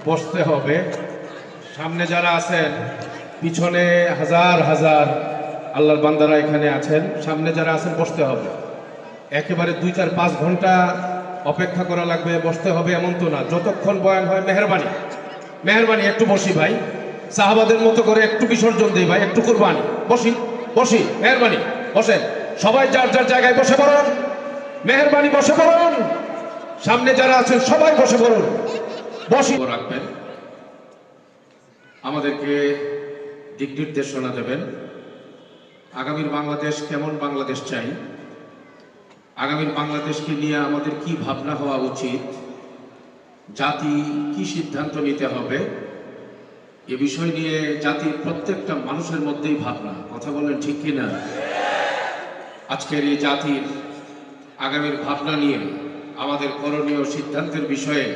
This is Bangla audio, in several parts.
বসতে হবে। সামনে যারা আছেন, পিছনে হাজার হাজার আল্লাহর বান্দারা এখানে আছেন, সামনে যারা আছেন বসতে হবে। একেবারে 2-4-5 ঘন্টা অপেক্ষা করা লাগবে, বসতে হবে এমন তো না। যতক্ষণ বয়ান হয় মেহরবানি মেহরবানি একটু বসি ভাই, সাহাবাদের মতো করে একটু বিসর্জন দেই ভাই, একটু কুরবানি। বসি মেহরবানি, বসেন সবাই, যার যার জায়গায় বসে পড়ুন, মেহরবানি বসে পড়ুন। সামনে যারা আছেন সবাই বসে পড়ুন, বসি রাখবেন। আমাদেরকে দিক নির্দেশনা দেবেন। আগামীর বাংলাদেশ কেমন বাংলাদেশ চাই, আগামীর বাংলাদেশকে নিয়ে আমাদের কি ভাবনা হওয়া উচিত, জাতি কি সিদ্ধান্ত নিতে হবে, এ বিষয় নিয়ে জাতির প্রত্যেকটা মানুষের মধ্যেই ভাবনা। কথা বলেন ঠিক কিনা? আজকের এই জাতির আগামীর ভাবনা নিয়ে আমাদের করণীয় সিদ্ধান্তের বিষয়ে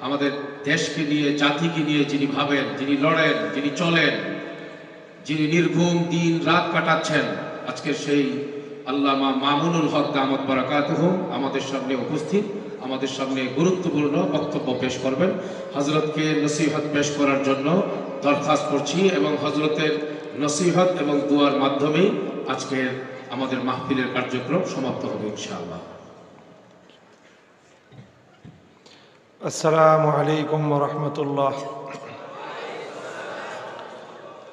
আমাদের দেশকে নিয়ে, জাতিকে নিয়ে যিনি ভাবেন, যিনি লড়েন, যিনি চলেন, যিনি নির্ঘুম দিন রাত কাটাচ্ছেন, আজকে সেই আল্লামা মামুনুল হক দামাত বারাকাতুহু আমাদের সামনে উপস্থিত, আমাদের সামনে গুরুত্বপূর্ণ বক্তব্য পেশ করবেন। হযরতকে নসিহত পেশ করার জন্য দরখাস্ত করছি এবং হযরতের নসিহত এবং দুয়ার মাধ্যমেই আজকের আমাদের মাহফিলের কার্যক্রম সমাপ্ত হবে ইনশাআল্লাহ। السلام عليكم ورحمة الله.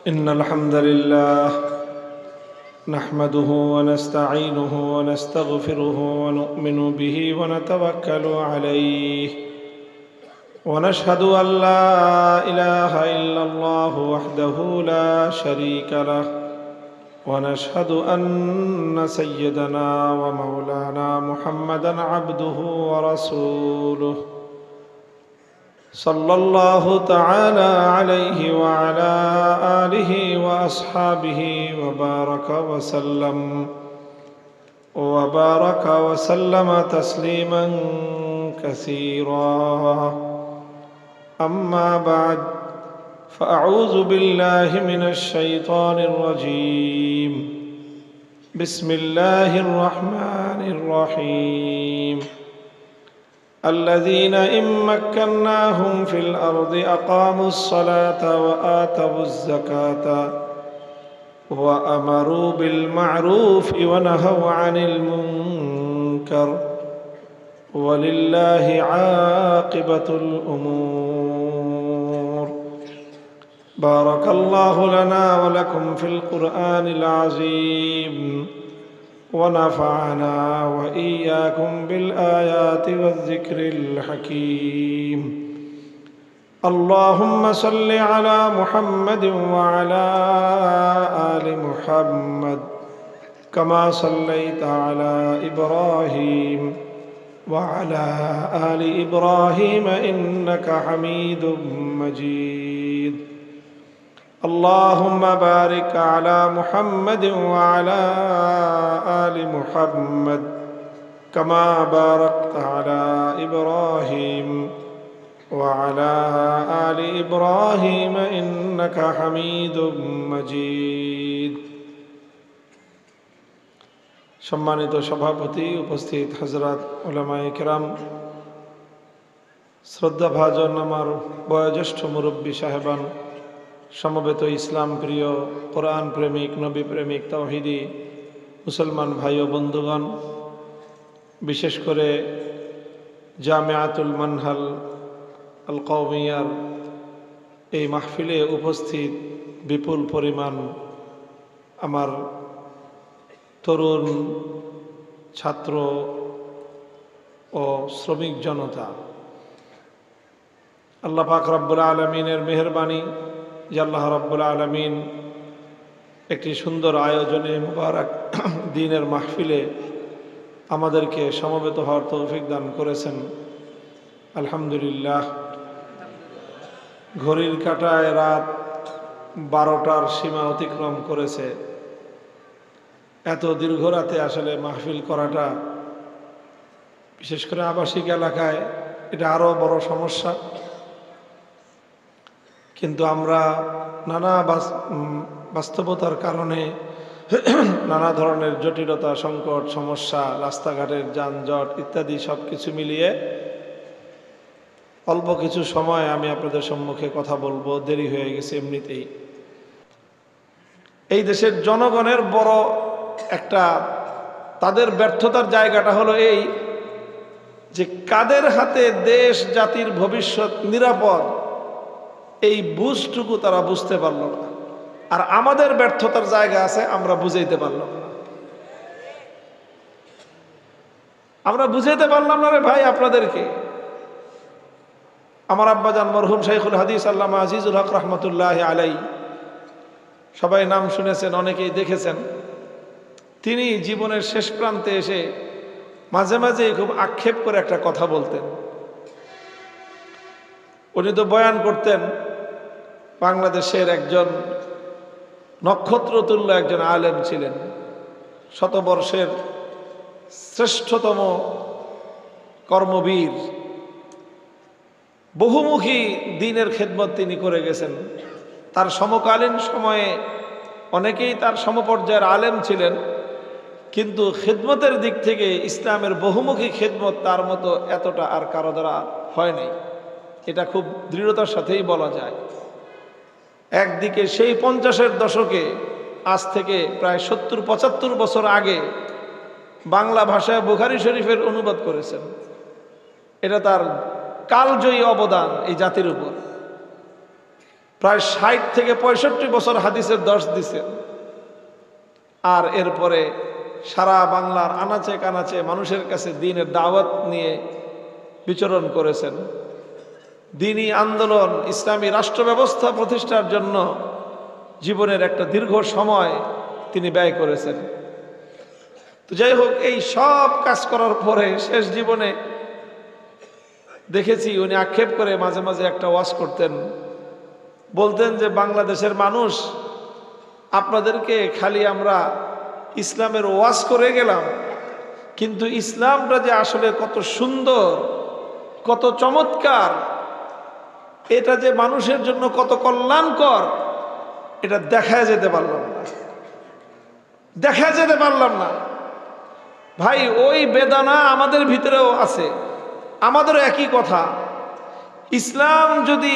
إن الحمد لله نحمده ونستعينه ونستغفره ونؤمن به ونتوكل عليه ونشهد أن لا إله إلا الله وحده لا شريك له ونشهد أن سيدنا ومولانا محمدا عبده ورسوله صلى الله تعالى عليه وعلى آله وأصحابه وبارك وسلم تسليما كثيرا. أما بعد، فأعوذ بالله من الشيطان الرجيم. بسم الله الرحمن الرحيم. الذين إن مكناهم في الأرض أقاموا الصلاة وآتوا الزكاة وأمروا بالمعروف ونهوا عن المنكر ولله عاقبة الأمور. بارك الله لنا ولكم في القرآن العظيم ونفعنا وإياكم بالآيات والذكر الحكيم. اللهم صل على محمد وعلى آل محمد كما صليت على إبراهيم وعلى آل إبراهيم إنك حميد مجيد. اللهم بارك على محمد وعلى آل محمد كما باركت على إبراهيم وعلى آل إبراهيم إنك حميد مجيد. সম্মানিত সভাপতি, উপস্থিত হযরত উলামায়ে কেরাম, শ্রদ্ধাভাজন আমার বয়োজ্যেষ্ঠ মুরব্বী সাহেবান, সমবেত ইসলাম প্রিয়, কোরআন প্রেমিক, নবী প্রেমিক, তাওহীদি মুসলমান ভাই ও বন্ধুগণ, বিশেষ করে জামিয়াতুল মানহাল আল কওমিয়ার এই মাহফিলে উপস্থিত বিপুল পরিমাণ আমার তরুণ ছাত্র ও শ্রমিক জনতা, আল্লাহ পাক রব্বুল আলামিনের মেহেরবানি যে আল্লাহ রব্বুল আলামিন একটি সুন্দর আয়োজনে মুবারক দিনের মাহফিলে আমাদেরকে সমবেত হওয়ার তৌফিক দান করেছেন। আলহামদুলিল্লাহ। ঘড়ির কাঁটায় রাত 12টার সীমা অতিক্রম করেছে। এত দীর্ঘ রাতে আসলে মাহফিল করাটা, বিশেষ করে আবাসিক এলাকায়, এটা আরো বড় সমস্যা। কিন্তু আমরা নানা বাস্তবতার কারণে, নানা ধরনের জটিলতা, সংকট, সমস্যা, রাস্তাঘাটের যানজট ইত্যাদি সব কিছু মিলিয়ে অল্প কিছু সময় আমি আপনাদের সম্মুখে কথা বলবো, দেরি হয়ে গেছে এমনিতেই। এই দেশের জনগণের বড় একটা তাদের ব্যর্থতার জায়গাটা হলো এই যে কাদের হাতে দেশ জাতির ভবিষ্যৎ নিরাপদ, এই বুঝটুকু তারা বুঝতে পারল না। আর আমাদের ব্যর্থতার জায়গা আছে, আমরা বুঝাইতে পারলাম না। আমরা বুঝাইতে পারলাম না রে ভাই আপনাদেরকে। আমার আব্বাজান মরহুম শাইখুল হাদিস আল্লামা আজিজুল হক রহমতুল্লাহ আলাই, সবাই নাম শুনেছেন, অনেকেই দেখেছেন। তিনি জীবনের শেষ প্রান্তে এসে মাঝে মাঝে খুব আক্ষেপ করে একটা কথা বলতেন। উনি তো বয়ান করতেন, বাংলাদেশের একজন নক্ষত্রতুল্য একজন আলেম ছিলেন, শতবর্ষের শ্রেষ্ঠতম কর্মবীর, বহুমুখী দ্বীনের খেদমত তিনি করে গেছেন। তার সমকালীন সময়ে অনেকেই তার সমপর্যায়ের আলেম ছিলেন, কিন্তু খেদমতের দিক থেকে ইসলামের বহুমুখী খেদমত তার মতো এতটা আর কারো দ্বারা হয় নাই। এটা খুব দৃঢ়তার সাথেই বলা যায়। একদিকে সেই 50-এর দশকে, আজ থেকে প্রায় 70-75 বছর আগে বাংলা ভাষায় বুখারী শরীফের অনুবাদ করেছেন। এটা তার কালজয়ী অবদান এই জাতির উপর। প্রায় 60 থেকে 65 বছর হাদিসের দর্শ দিছেন। আর এরপরে সারা বাংলার আনাচে কানাচে মানুষের কাছে দ্বীনের দাওয়াত নিয়ে বিচরণ করেছেন। দ্বীনি আন্দোলন, ইসলামী রাষ্ট্র ব্যবস্থা প্রতিষ্ঠার জন্য জীবনের একটা দীর্ঘ সময় তিনি ব্যয় করেছেন। তো যাই হোক, এই সব কাজ করার পরে শেষ জীবনে দেখেছি উনি আক্ষেপ করে মাঝে মাঝে একটা ওয়াজ করতেন। বলতেন যে বাংলাদেশের মানুষ, আপনাদেরকে খালি আমরা ইসলামের ওয়াজ করে গেলাম, কিন্তু ইসলামটা যে আসলে কত সুন্দর, কত চমৎকার, এটা যে মানুষের জন্য কত কল্যাণকর, এটা দেখা যেতে পারলাম না, দেখা যেতে পারলাম না। ভাই, ওই বেদনা আমাদের ভিতরেও আছে, আমাদেরও একই কথা। ইসলাম যদি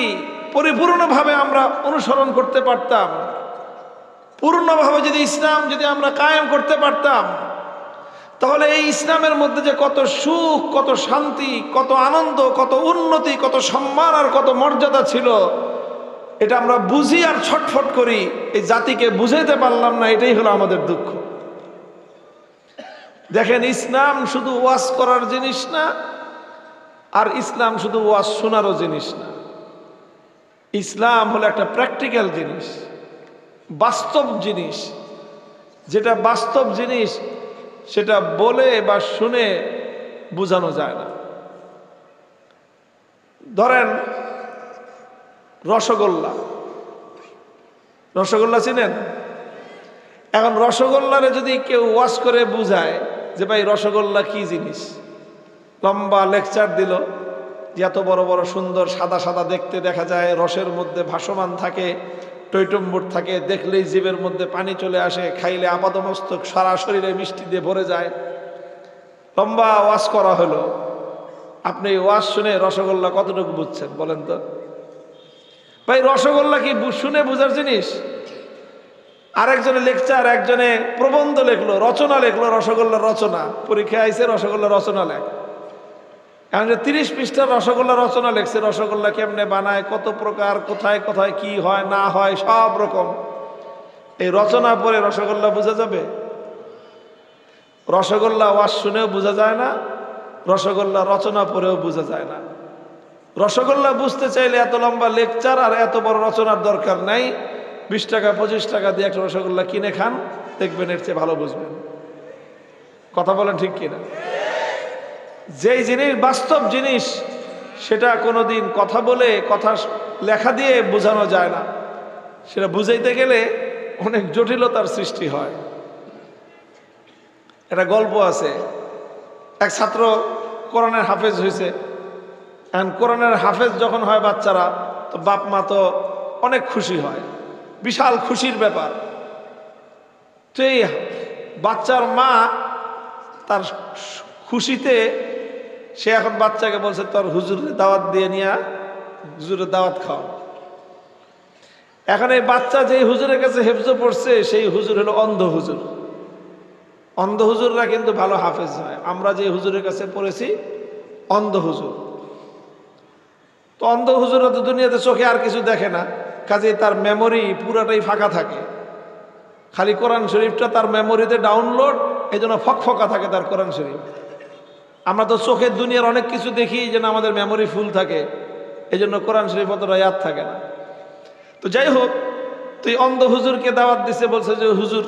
পরিপূর্ণভাবে আমরা অনুসরণ করতে পারতাম, পূর্ণভাবে যদি ইসলাম যদি আমরা কায়েম করতে পারতাম, তাহলে এই ইসলামের মধ্যে যে কত সুখ, কত শান্তি, কত আনন্দ, কত উন্নতি, কত সম্মান আর কত মর্যাদা ছিল, এটা আমরা বুঝি আর ছটফট করি। এই জাতিকে বুঝাইতে পারলাম না, এটাই হলো আমাদের দুঃখ। দেখেন, ইসলাম শুধু ওয়াজ করার জিনিস না, আর ইসলাম শুধু ওয়াজ শোনারও জিনিস না। ইসলাম হলো একটা প্র্যাকটিক্যাল জিনিস, বাস্তব জিনিস। যেটা বাস্তব জিনিস সেটা বলে বা শুনে বোঝানো যায় না। ধরেন রসগোল্লা, রসগোল্লা চিনেন? এখন রসগোল্লারে যদি কেউ ওয়াজ করে বুঝায় যে ভাই রসগোল্লা কি জিনিস, লম্বা লেকচার দিল যে এত বড় বড় সুন্দর সাদা সাদা দেখতে দেখা যায়, রসের মধ্যে ভাসমান থাকে, টইটম্বুর থাকে, দেখলেই জিভের মধ্যে পানি চলে আসে, খাইলে আপাদমস্তক সারা শরীরে মিষ্টি দিয়ে ভরে যায়। লম্বা ওয়াজ করা হলো, আপনি ওয়াজ শুনে রসগোল্লা কতটুকু বুঝছেন বলেন তো? ভাই, রসগোল্লা কি শুনে বোঝার জিনিস? আরেকজনে লেকচার, একজনে প্রবন্ধ লেখলো, রচনা লেখলো, রসগোল্লার রচনা, পরীক্ষায় আইসে রসগোল্লা রচনা লেখ। এখন যে 30 পৃষ্ঠার রসগোল্লা রচনা লেখছে, রসগোল্লা কেমনে বানায়, কত প্রকার, কোথায় কোথায় কি হয় না হয়, সব রকম। এই রচনা পড়ে রসগোল্লা বোঝা যাবে? রসগোল্লা ওয়াজ শুনেও বোঝা যায় না, রসগোল্লা রচনা পড়েও বোঝা যায় না। রসগোল্লা বুঝতে চাইলে এত লম্বা লেকচার আর এত বড় রচনার দরকার নাই। 20 টাকা 25 টাকা দিয়ে একটা রসগোল্লা কিনে খান, দেখবেন এর চেয়ে ভালো বুঝবেন। কথা বলেন ঠিক কিনা? যেই জিনিস বাস্তব জিনিস, সেটা কোনোদিন কথা বলে, কথা লেখা দিয়ে বোঝানো যায় না। সেটা বুঝাইতে গেলে অনেক জটিলতার সৃষ্টি হয়। একটা গল্প আছে, এক ছাত্র কোরআনের হাফেজ হয়েছে। এখন কোরআনের হাফেজ যখন হয় বাচ্চারা, তো বাপ মা তো অনেক খুশি হয়, বিশাল খুশির ব্যাপার। তো এই বাচ্চার মা তার খুশিতে সে এখন বাচ্চাকে বলছে তোর হুজুরের দাওয়াত দিয়ে নিয়ে হুজুরের দাওয়াত খাও। এখন এই বাচ্চা যেই হুজুরের কাছে হেফজ পড়ছে সেই হুজুর হলো অন্ধ হুজুর। অন্ধ হুজুররা কিন্তু ভালো হাফেজ হয়। আমরা যে হুজুরের কাছে পড়েছি অন্ধ হুজুর। তো অন্ধ হুজুররা তো দুনিয়াতে চোখে আর কিছু দেখে না, কাজে তার মেমোরি পুরাটাই ফাঁকা থাকে। খালি কোরআন শরীফটা তার মেমোরিতে ডাউনলোড, এই জন্য ফকফকা থাকে তার কোরআন শরীফ। আমরা তো চোখের দুনিয়ার অনেক কিছু দেখি যেন আমাদের মেমোরি ফুল থাকে, এই জন্য কোরআন শরীফ অতটা ইয়াদ থাকে না। তো যাই হোক, তুই অন্ধ হুজুরকে দাওয়াত দিছে, বলছে যে হুজুর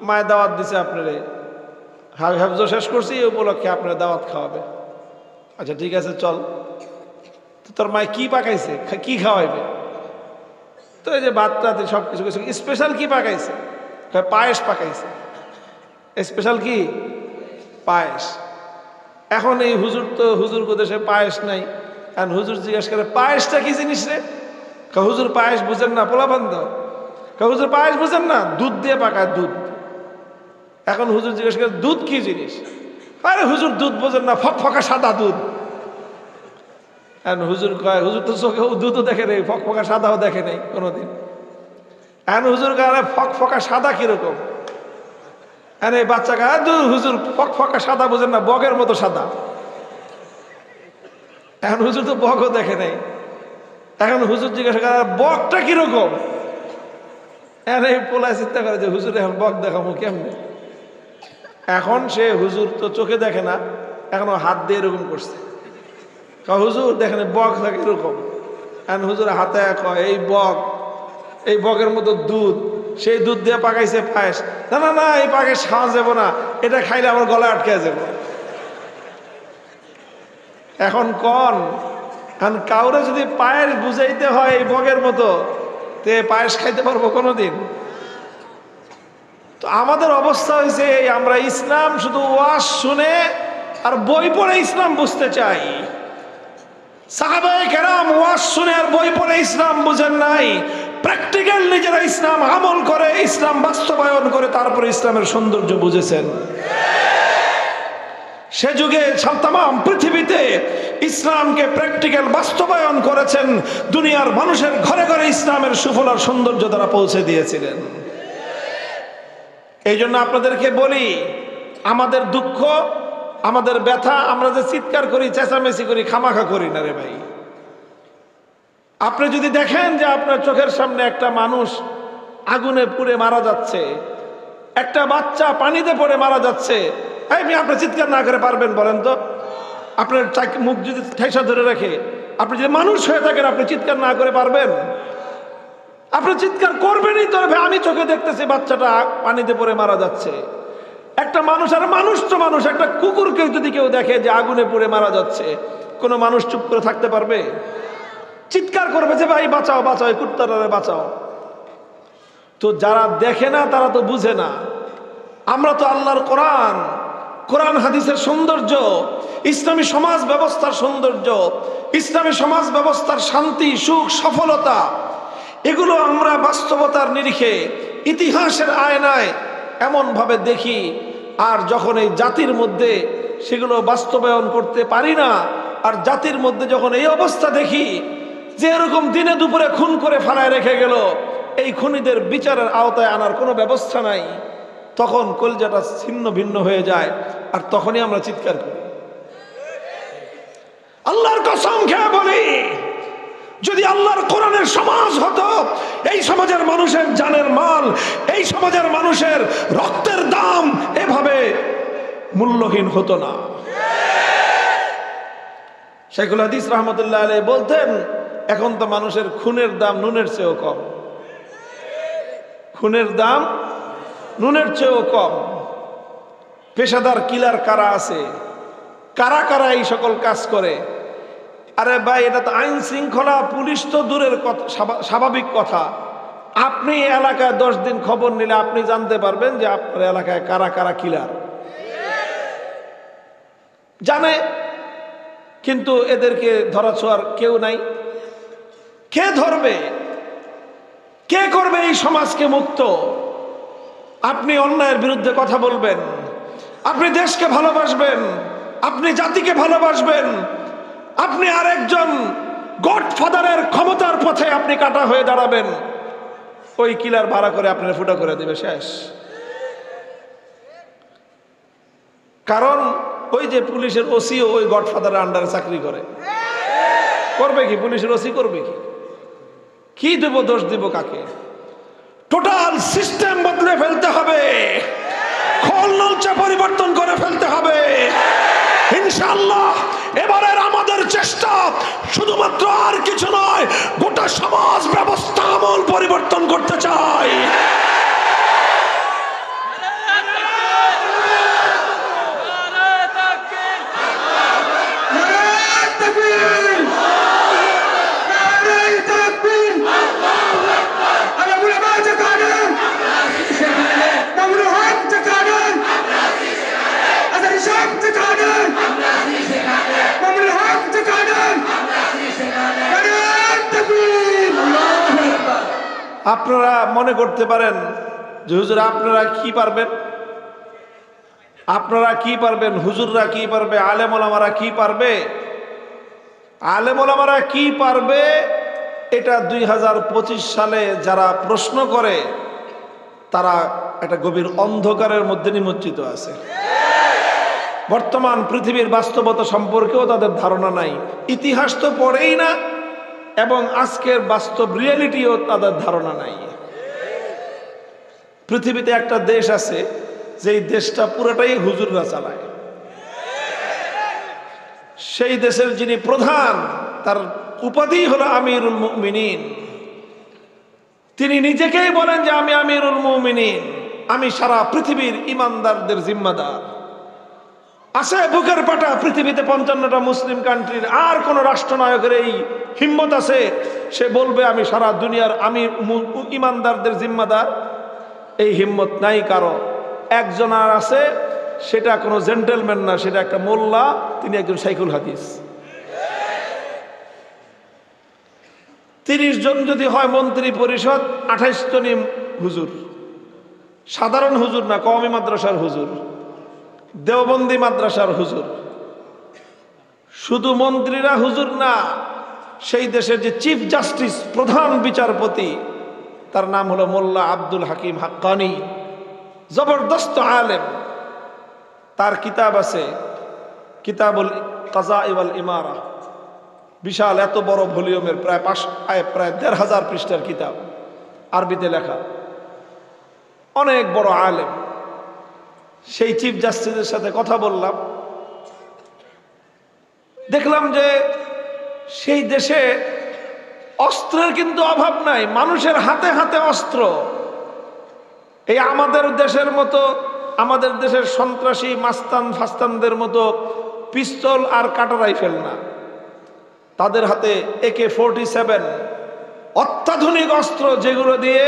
মায়ের দাওয়াত দিছে আপনারে, হাফজ শেষ করছি, এই উপলক্ষে আপনার দাওয়াত খাওয়াবে। আচ্ছা ঠিক আছে চল। তো তোর মায় কি পাকাইছে, কি খাওয়াইবে? তো এই যে বাচ্চাতে সব কিছু কিছু স্পেশাল কি পাকাইছে? পায়েস পাকাইছে। স্পেশাল কি? পায়েস। এখন এই হুজুর তো হুজুর দেশে পায়েস নাই, কারণ হুজুর জিজ্ঞেস করে পায়েসটা কি জিনিস রে? হুজুর পায়েস বুঝেন না, পোলাবন্ধ। হুজুর পায়েস বুঝেন না, দুধ দিয়ে পাকায় দুধ। এখন হুজুর জিজ্ঞেস করে দুধ কি জিনিস? আরে হুজুর দুধ বোঝেন না, ফকফকা সাদা দুধ। এখন হুজুর কয় হুজুর তো চোখে দুধও দেখে নেই, ফকফকা সাদাও দেখে নেই কোনোদিন। এখন হুজুর কয় ফকফকা সাদা কিরকম? এখন এই বাচ্চা কয় হুজুর ফকফকা সাদা বোঝেন না, বগের মতো সাদা। এখন হুজুর তো বগও দেখে নেই। এখন হুজুর জিজ্ঞাসা করে বকটা কিরকম? এখন এই পোলায় চিন্তা করে যে হুজুর এখন বক দেখাবো কেমনে? এখন সে হুজুর তো চোখে দেখে না, এখন হাত দিয়ে এরকম করছে, হুজুর দেখেন বক থাকে এরকম। এখন হুজুর হাতে কয় এই বক, এই বকের মতো দুধ, সেই দুধ দিয়ে পাকাইছে পায়েস। না না না, এই পায়েস খাওয়া যাবো না, এটা খাইলে আমার গলায় আটকে যাব। এখন কন, কারণ কাউরে যদি পায়েস বুঝাইতে হয় এই বগের মতো, তে পায়েস খাইতে পারবো কোনোদিন? তো আমাদের অবস্থা হয়েছে আমরা ইসলাম শুধু ওয়াজ শুনে আর বই পড়ে ইসলাম বুঝতে চাই। সাহাবায়ে কেরাম ওয়াজ শুনে আর বই পড়ে ইসলাম বুঝেন নাই, প্র্যাকটিক্যাল নিজেরা ইসলাম আমল করে, ইসলাম বাস্তবায়ন করে তারপরে ইসলামের সৌন্দর্য বুঝেছেন। সে যুগে তাম পৃথিবীতে ইসলামকে প্র্যাকটিক্যাল বাস্তবায়ন করেছেন, দুনিয়ার মানুষের ঘরে ঘরে ইসলামের সুফল আর সৌন্দর্য দ্বারা পৌঁছে দিয়েছিলেন। এই জন্য আপনাদেরকে বলি, আমাদের দুঃখ, আমাদের ব্যথা, আমরা যে চিৎকার করি, চেঁচামেচি করি, খামাখা করি না রে ভাই। আপনি যদি দেখেন যে আপনার চোখের সামনে একটা মানুষ আগুনে পুড়ে মারা যাচ্ছে, একটা বাচ্চা পানিতে পড়ে মারা যাচ্ছে, আপনি চিৎকার না করে পারবেন বলেন তো? আপনার মুখ যদি ঠেসা ধরে রাখে, আপনি যদি মানুষ হয়ে থাকেন, আপনি চিৎকার না করে পারবেন? আপনি চিৎকার করবেনই তো। আমি চোখে দেখতেছি বাচ্চাটা পানিতে পড়ে মারা যাচ্ছে। একটা মানুষ, আর মানুষ তো মানুষ, একটা কুকুরকে যদি কেউ দেখে যে আগুনে পড়ে মারা যাচ্ছে, কোনো মানুষ চুপ করে থাকতে পারবে? চিৎকার করবে যে ভাই বাঁচাও বাঁচাও, এই কুত্তাটারে বাঁচাও। তো যারা দেখে না তারা তো বুঝে না। আমরা তো আল্লাহর কোরআন, কোরআন হাদিসের সৌন্দর্য, ইসলামী সমাজ ব্যবস্থার সৌন্দর্য, ইসলামী সমাজ ব্যবস্থার শান্তি, সুখ, সফলতা, এগুলো আমরা বাস্তবতার নিরিখে, ইতিহাসের আয়নায় এমনভাবে দেখি। আর যখন এই জাতির মধ্যে সেগুলো বাস্তবায়ন করতে পারি না, আর জাতির মধ্যে যখন এই অবস্থা দেখি যে এরকম দিনে দুপুরে খুন করে ফেলায় রেখে গেল, এই খুনিদের বিচারের আওতায় আনার কোনো ব্যবস্থা নাই, তখন কলজাটা ছিন্ন ভিন্ন হয়ে যায়। আর তখনই আমরা চিৎকার করি। আল্লাহর কসম খেয়ে বলি, যদি আল্লাহর কোরআনের সমাজ হতো, এই সমাজের মানুষের জানের মাল, এই সমাজের মানুষের রক্তের দাম এভাবে মূল্যহীন হতো না। শাইখুল হাদিস রাহমাতুল্লাহ আলাইহি বলতেন, এখন তো মানুষের খুনের দাম নুনের চেয়েও কম। খুনের দাম নুনের চেয়েও কম। পেশাদার কিলার কারা আছে, কারা কারা এই সকল কাজ করে? আরে ভাই, এটা তো আইন শৃঙ্খলা, পুলিশ তো দূরের কথা, স্বাভাবিক কথা। আপনি এলাকায় 10 দিন খবর নিলে আপনি জানতে পারবেন যে আপনার এলাকায় কারা কারা কিলার জানে, কিন্তু এদেরকে ধরা ছোঁয়ার কেউ নাই। কে ধরবে? কে করবে এই সমাজকে মুক্ত? আপনি অন্যায়ের বিরুদ্ধে কথা বলবেন, আপনি দেশকে ভালোবাসবেন, আপনি জাতিকে ভালোবাসবেন, আপনি আরেকজন গডফাদারের ক্ষমতার পথে আপনি কাটা হয়ে দাঁড়াবেন, ওই কিলার ভাড়া করে আপনার ফুটা করে দিবে, শেষ। কারণ ওই যে পুলিশের ওসিও ওই গডফাদারের আন্ডারে চাকরি করে, করবে কি পুলিশের ওসি, করবে কি? কি দেব, দোষ দিব কাকে? টোটাল সিস্টেম বদলে ফেলতে হবে, খোল নলচা পরিবর্তন করে ফেলতে হবে ইনশাআল্লাহ। এবারের আমাদের চেষ্টা শুধুমাত্র আর কিছু নয়, গোটা সমাজ ব্যবস্থা আমূল পরিবর্তন করতে চাই। আপনারা মনে করতে পারেন যে হুজুর আপনারা কি পারবেন, আপনারা কি পারবেন, হুজুররা কি পারবে, আলেম ওলামারা কি পারবে? আলেম ওলামারা কি পারবে এটা 2025 সালে যারা প্রশ্ন করে তারা একটা গভীর অন্ধকারের মধ্যে নিমজ্জিত আছে। বর্তমান পৃথিবীর বাস্তবতা সম্পর্কেও তাদের ধারণা নাই, ইতিহাস তো পড়েই না, এবং আজকের বাস্তব রিয়েলিটিও তাদের ধারণা নাই। পৃথিবীতে একটা দেশ আছে যেই দেশটা পুরোটাই হুজুররা চালায়। সেই দেশের যিনি প্রধান, তার উপাধি হলো আমিরুল মুমিনিন। তিনি নিজেকেই বলেন যে আমি আমিরুল মুমিনিন, আমি সারা পৃথিবীর ইমানদারদের জিম্মাদার। আছে বুকের পাটা পৃথিবীতে 55টা মুসলিম কান্ট্রির আর কোন রাষ্ট্রনায়কের এই হিম্মত আছে সে বলবে আমি সারা দুনিয়ার আমি ইমানদারদের জিম্মাদার? এই হিম্মত নাই কারো। একজন আর আছে, সেটা কোনো জেন্টেলম্যান না, সেটা একটা মোল্লা, তিনি একজন শাইখুল হাদিস। 30 জন যদি হয় মন্ত্রী পরিষদ, 28 জনই হুজুর, সাধারণ হুজুর না, কওমি মাদ্রাসার হুজুর, দেওবন্দি মাদ্রাসার হুজুর। শুধু মন্ত্রীরা হুজুর না, সেই দেশের যে চিফ জাস্টিস, প্রধান বিচারপতি, তার নাম হলো মোল্লা আব্দুল হাকিম হাক্কানি, জবরদস্ত আলেম। তার কিতাব আছে কিতাবুল কাজা ওয়াল ইমারা, বিশাল এত বড় ভলিউমের, প্রায় 1500 পৃষ্ঠার কিতাব, আরবিতে লেখা, অনেক বড় আলেম। সেই চিফ জাস্টিসের সাথে কথা বললাম, দেখলাম যে সেই দেশে অস্ত্রের কিন্তু অভাব নাই, মানুষের হাতে হাতে অস্ত্র। এই আমাদের দেশের মতো, আমাদের দেশের সন্ত্রাসী মাস্তান ফাস্তানদের মতো পিস্তল আর কাটা রাইফেল না, তাদের হাতে AK-47, অত্যাধুনিক অস্ত্র, যেগুলো দিয়ে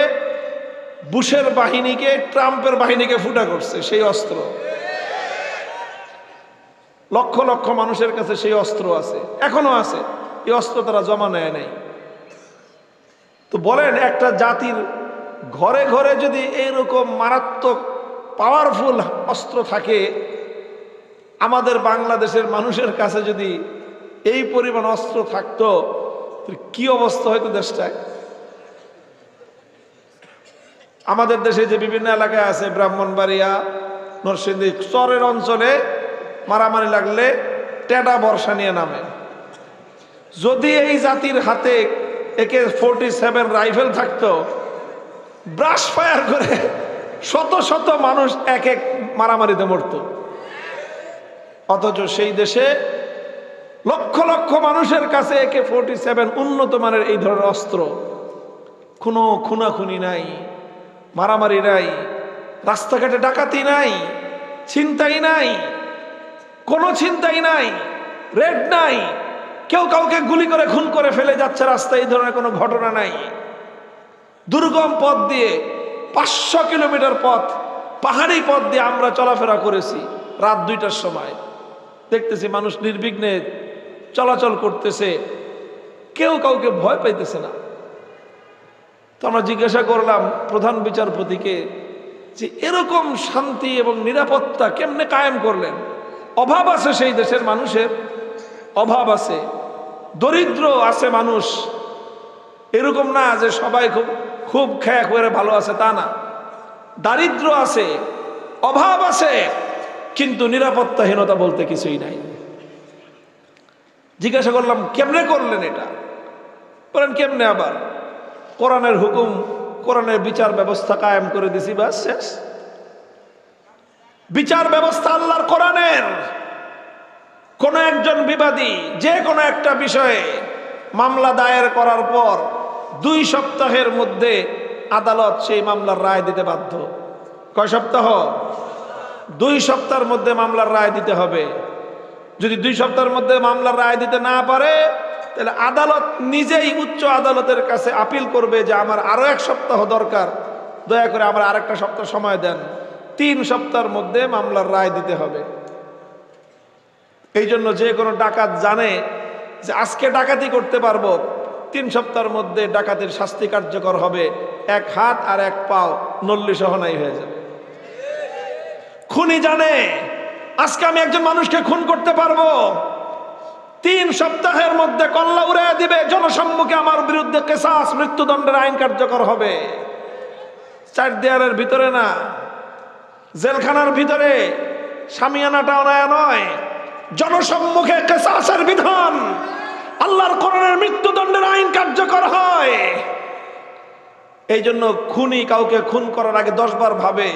বুশের বাহিনীকে, ট্রাম্পের বাহিনীকে ফুটা করছে, সেই অস্ত্র। লক্ষ লক্ষ মানুষের কাছে সেই অস্ত্র আছে, এখনো আছে। এই অস্ত্র তারা জমা নেয় নাই। তো বলেন, একটা জাতির ঘরে ঘরে যদি এইরকম মারাত্মক পাওয়ারফুল অস্ত্র থাকে, আমাদের বাংলাদেশের মানুষের কাছে যদি এই পরিমাণ অস্ত্র থাকতো, কি অবস্থা হয়তো দেশটায়। আমাদের দেশে যে বিভিন্ন এলাকায় আছে, ব্রাহ্মণবাড়িয়া, নরসিংদী, চরের অঞ্চলে মারামারি লাগলে টেডা বর্ষা নিয়ে নামে। যদি এই জাতির হাতে AK-47 রাইফেল থাকতো, ব্রাশ ফায়ার করে শত শত মানুষ এক এক মারামারিতে মরত। অথচ সেই দেশে লক্ষ লক্ষ মানুষের কাছে AK-47 উন্নত মানের এই ধরনের অস্ত্র, কোনো খুনাখুনি নাই, মারামারি নাই, রাস্তাঘাটে ডাকাতি নাই, ছিনতাই নাই, কোনো ছিনতাই নাই, রেড নাই, কেউ কাউকে গুলি করে খুন করে ফেলে যাচ্ছে রাস্তায়, এই ধরনের কোনো ঘটনা নাই। দুর্গম পথ দিয়ে 500 কিলোমিটার পথ, পাহাড়ি পথ দিয়ে আমরা চলাফেরা করেছি। রাত 2টার সময় দেখতেছি মানুষ নির্বিঘ্নে চলাচল করতেছে, কেউ কাউকে ভয় পাইতেছে না। তো আমরা জিজ্ঞাসা করলাম প্রধান বিচারপতিকে যে এরকম শান্তি এবং নিরাপত্তা কেমনে কায়েম করলেন? অভাব আছে, সেই দেশের মানুষের অভাব আছে, দরিদ্র আছে মানুষ। এরকম না যে সবাই খুব খুব খেয়ে করে ভালো আছে, তা না। দারিদ্র আছে, অভাব আছে, কিন্তু নিরাপত্তাহীনতা বলতে কিছুই নাই। জিজ্ঞাসা করলাম কেমনে করলেন এটা? বলেন কেমনে? আবার কোরআনের হুকুম, কোরআনের বিচার ব্যবস্থা কায়েম করে দিছি, বাস শেষ। বিচার ব্যবস্থা আল্লাহর কোরআনের। কোন একজন বিবাদী যে কোনো একটা বিষয়ে মামলা দায়ের করার পর 2 সপ্তাহের মধ্যে আদালত সেই মামলার রায় দিতে বাধ্য। কয় সপ্তাহ? 2 সপ্তাহের মধ্যে মামলার রায় দিতে হবে। যদি 2 সপ্তাহের মধ্যে মামলার রায় দিতে না পারে, তাহলে আদালত নিজেই উচ্চ আদালতের কাছে আপিল করবে যে আমার আরো 1 সপ্তাহ দরকার, দয়া করে আমার আরেকটা সপ্তাহ সময় দেন। 3 সপ্তাহের মধ্যে মামলার রায় দিতে হবে। এই জন্য যে কোনো ডাকাত জানে যে আজকে ডাকাতি করতে পারবো, 3 সপ্তাহের মধ্যে ডাকাতির শাস্তি কার্যকর হবে, 1 হাত আর 1 পাও নল্লি সহ নাই হয়ে যাবে। খুনি জানে আজকে আমি একজন মানুষকে খুন করতে পারবো, 3 সপ্তাহের মধ্যে কল্লা উড়াইয়া দিবে, জনসম্মুখে আমার বিরুদ্ধে কেসাস, মৃত্যুদণ্ডের আইন কার্যকর হবে। 4 দেয়ালের ভিতরে না, জেলখানার ভিতরে সামিয়ানাটা অনায়া নয়, জনসম্মুখে কেসাসের বিধান, আল্লাহর কোরআনের মৃত্যুদণ্ডের আইন কার্যকর হয়। এই জন্য খুনি কাউকে খুন করার আগে 10 বার ভাবে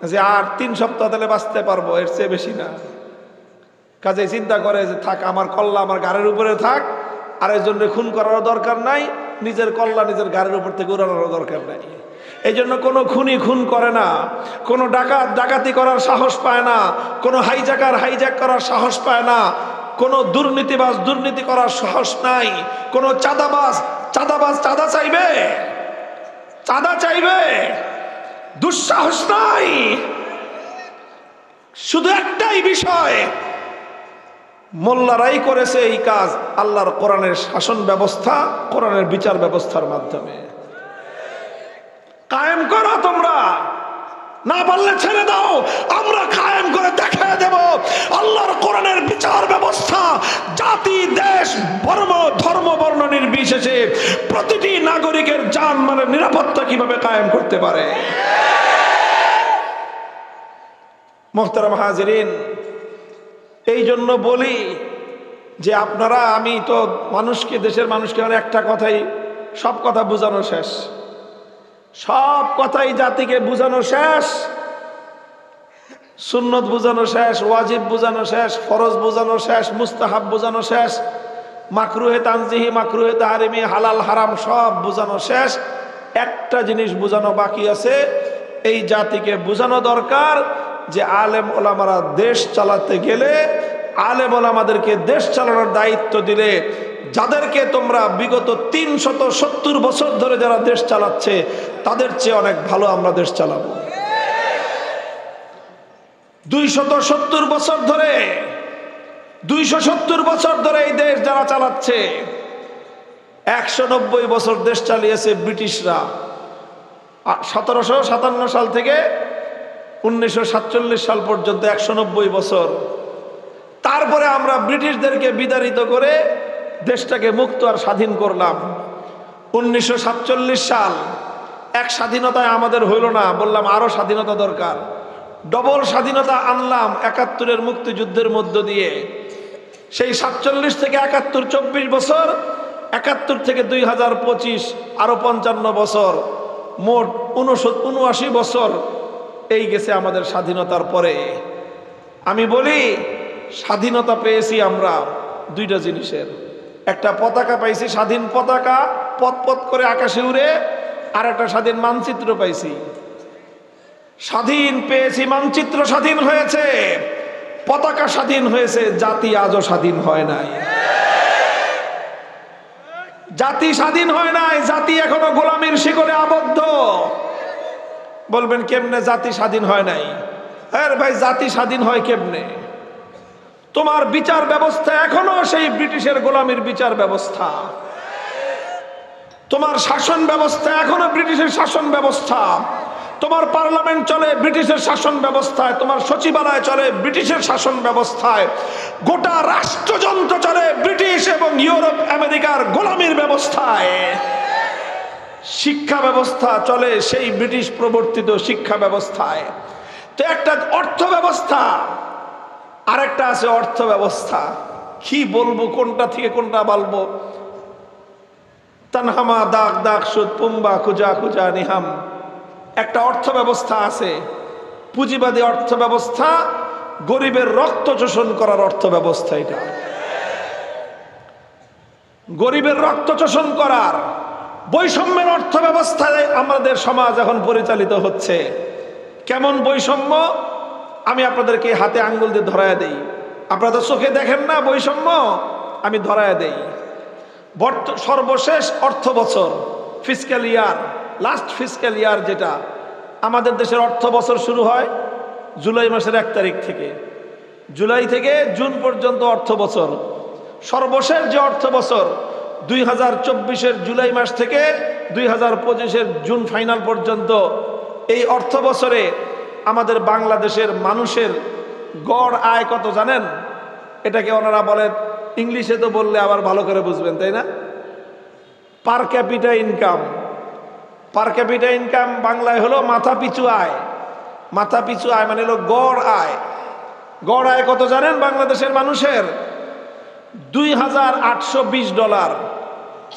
যে আর 3 সপ্তাহ তাহলে বাঁচতে পারবো, এর চেয়ে বেশি না। কাজে চিন্তা করে যে থাক, আমার কল্লা আমার গাড়ির উপরে থাক, আরেকজনকে খুন করারও দরকার নাই, নিজের কল্লা নিজের গাড়ির উপর থেকে উড়ানোরও দরকার নাই। এই জন্য কোনো খুনি খুন করে না, কোনো ডাকাত ডাকাতি করার সাহস পায় না, কোনো হাইজ্যাকার হাইজ্যাক করার সাহস পায় না, কোনো দুর্নীতিবাজ দুর্নীতি করার সাহস নাই, কোনো চাঁদাবাজ চাঁদা চাইবে, চাঁদা চাইবে দুঃসাহস নাই। শুধু একটাই বিষয়, মোল্লারাই করেছে এই কাজ, আল্লাহর কোরআনের শাসন ব্যবস্থা, কোরআনের বিচার ব্যবস্থার মাধ্যমে কায়েম করো। তোমরা না পারলে ছেড়ে দাও, আমরা কায়েম করে দেখিয়ে দেব আল্লাহর কোরআনের বিচার ব্যবস্থা জাতি, দেশ, ধর্ম, বর্ণ নির্বিশেষে প্রতিটি নাগরিকের জানমালের নিরাপত্তা কিভাবে কায়েম করতে পারে। মুহতারাম হাজিরিন, এই জন্য বলি যে আপনারা, আমি তো মানুষকে, দেশের মানুষকে একটা কথাই, সব কথা বোঝানো শেষ, সব কথাই জাতিকে বোঝানো শেষ, সুন্নত বোঝানো শেষ, ওয়াজিব বোঝানো শেষ, ফরজ বোঝানো শেষ, মুস্তাহাব বোঝানো শেষ, মাকরুহে তানজিহি, মাকরুহে তাহরিমি, হালাল হারাম সব বোঝানো শেষ। একটা জিনিস বোঝানো বাকি আছে, এই জাতিকে বোঝানো দরকার যে আলেম ওলামারা দেশ চালাতে গেলে, আলেম ওলামাদেরকে দেশ চালানোর দায়িত্ব দিলে, যাদেরকে তোমরা বিগত 370 বছর ধরে যারা দেশ চালাচ্ছে তাদের চেয়ে অনেক ভালো আমরা দেশ চালাবো। 270 বছর ধরে, 270 বছর ধরে এই দেশ যারা চালাচ্ছে, 190 বছর দেশ চালিয়েছে ব্রিটিশরা। 1757 সাল থেকে 1947 সাল পর্যন্ত 190 বছর। তারপরে আমরা ব্রিটিশদেরকে বিতাড়িত করে দেশটাকে মুক্ত আর স্বাধীন করলাম। 1947 সাল, এক স্বাধীনতায় আমাদের হইল না, বললাম আরো স্বাধীনতা দরকার, ডবল স্বাধীনতা আনলাম 71-এর মুক্তিযুদ্ধের মধ্য দিয়ে। সেই 47 থেকে 71, 24 বছর, 71 থেকে 2025 আরো 55 বছর, মোট 79 বছর এই গেছে আমাদের স্বাধীনতার পরে। আমি বলি স্বাধীনতা পেয়েছি আমরা 2টা জিনিসের, একটা পতাকা পাইছি, স্বাধীন পতাকা পথ পথ করে আকাশে উড়ে, আর একটা স্বাধীন মানচিত্র পাইছি। স্বাধীন পেয়েছি, মানচিত্র স্বাধীন হয়েছে, পতাকা স্বাধীন হয়েছে, জাতি আজও স্বাধীন হয় নাই। জাতি স্বাধীন হয় নাই, জাতি এখনো গোলামির শিকলে আবদ্ধ। বলবেন কেমনে জাতি স্বাধীন হয় নাই? আরে ভাই, জাতি স্বাধীন হয় কেমনে? তোমার বিচার ব্যবস্থা এখনো সেই ব্রিটিশের গোলামির বিচার ব্যবস্থা, তোমার শাসন ব্যবস্থা এখনো ব্রিটিশের শাসন ব্যবস্থা, তোমার পার্লামেন্ট চলে ব্রিটিশের শাসন ব্যবস্থায়, তোমার সচিবালয় চলে ব্রিটিশের শাসন ব্যবস্থায়, গোটা রাষ্ট্রযন্ত্র চলে ব্রিটিশ এবং ইউরোপ আমেরিকার গোলামির ব্যবস্থায়। শিক্ষা ব্যবস্থা চলে সেই ব্রিটিশ প্রবর্তিত শিক্ষা ব্যবস্থায়। তো একটা অর্থ ব্যবস্থা, আরেকটা আছে অর্থ ব্যবস্থা। কি বলবো, কোনটা থেকে কোনটা বলবো? তানহামা দাগ দাগ সুদ পুম্বা খুজা খুজা নিহাম। একটা অর্থ ব্যবস্থা আছে, পুঁজিবাদী অর্থ ব্যবস্থা, গরিবের রক্ত শোষণ করার অর্থ ব্যবস্থা। এটা গরিবের রক্ত শোষণ করার বৈষম্যের অর্থ ব্যবস্থায় আমাদের সমাজ এখন পরিচালিত হচ্ছে। কেমন বৈষম্য? আমি আপনাদেরকে হাতে আঙ্গুল দিয়ে ধরায় দেই। আপনারা তো চোখে দেখেন না বৈষম্য, আমি ধরায় দেই। সর্বশেষ অর্থ বছর, ফিসক্যাল ইয়ার, লাস্ট ফিসক্যাল ইয়ার, যেটা আমাদের দেশের অর্থ বছর শুরু হয় জুলাই মাসের 1 তারিখ থেকে। জুলাই থেকে জুন পর্যন্ত অর্থ বছর। সর্বশেষ যে অর্থ বছর 2024-এর জুলাই মাস থেকে 2025-এর জুন ফাইনাল পর্যন্ত, এই অর্থ বছরে আমাদের বাংলাদেশের মানুষের গড় আয় কত জানেন? এটাকে ওনারা বলেন, ইংলিশে তো বললে আবার ভালো করে বুঝবেন, তাই না? পার ক্যাপিটা ইনকাম। পার ক্যাপিটা ইনকাম বাংলায় হলো মাথা পিছু আয়। মাথা পিছু আয় মানে হলো গড় আয়। গড় আয় কত জানেন বাংলাদেশের মানুষের? $2,820।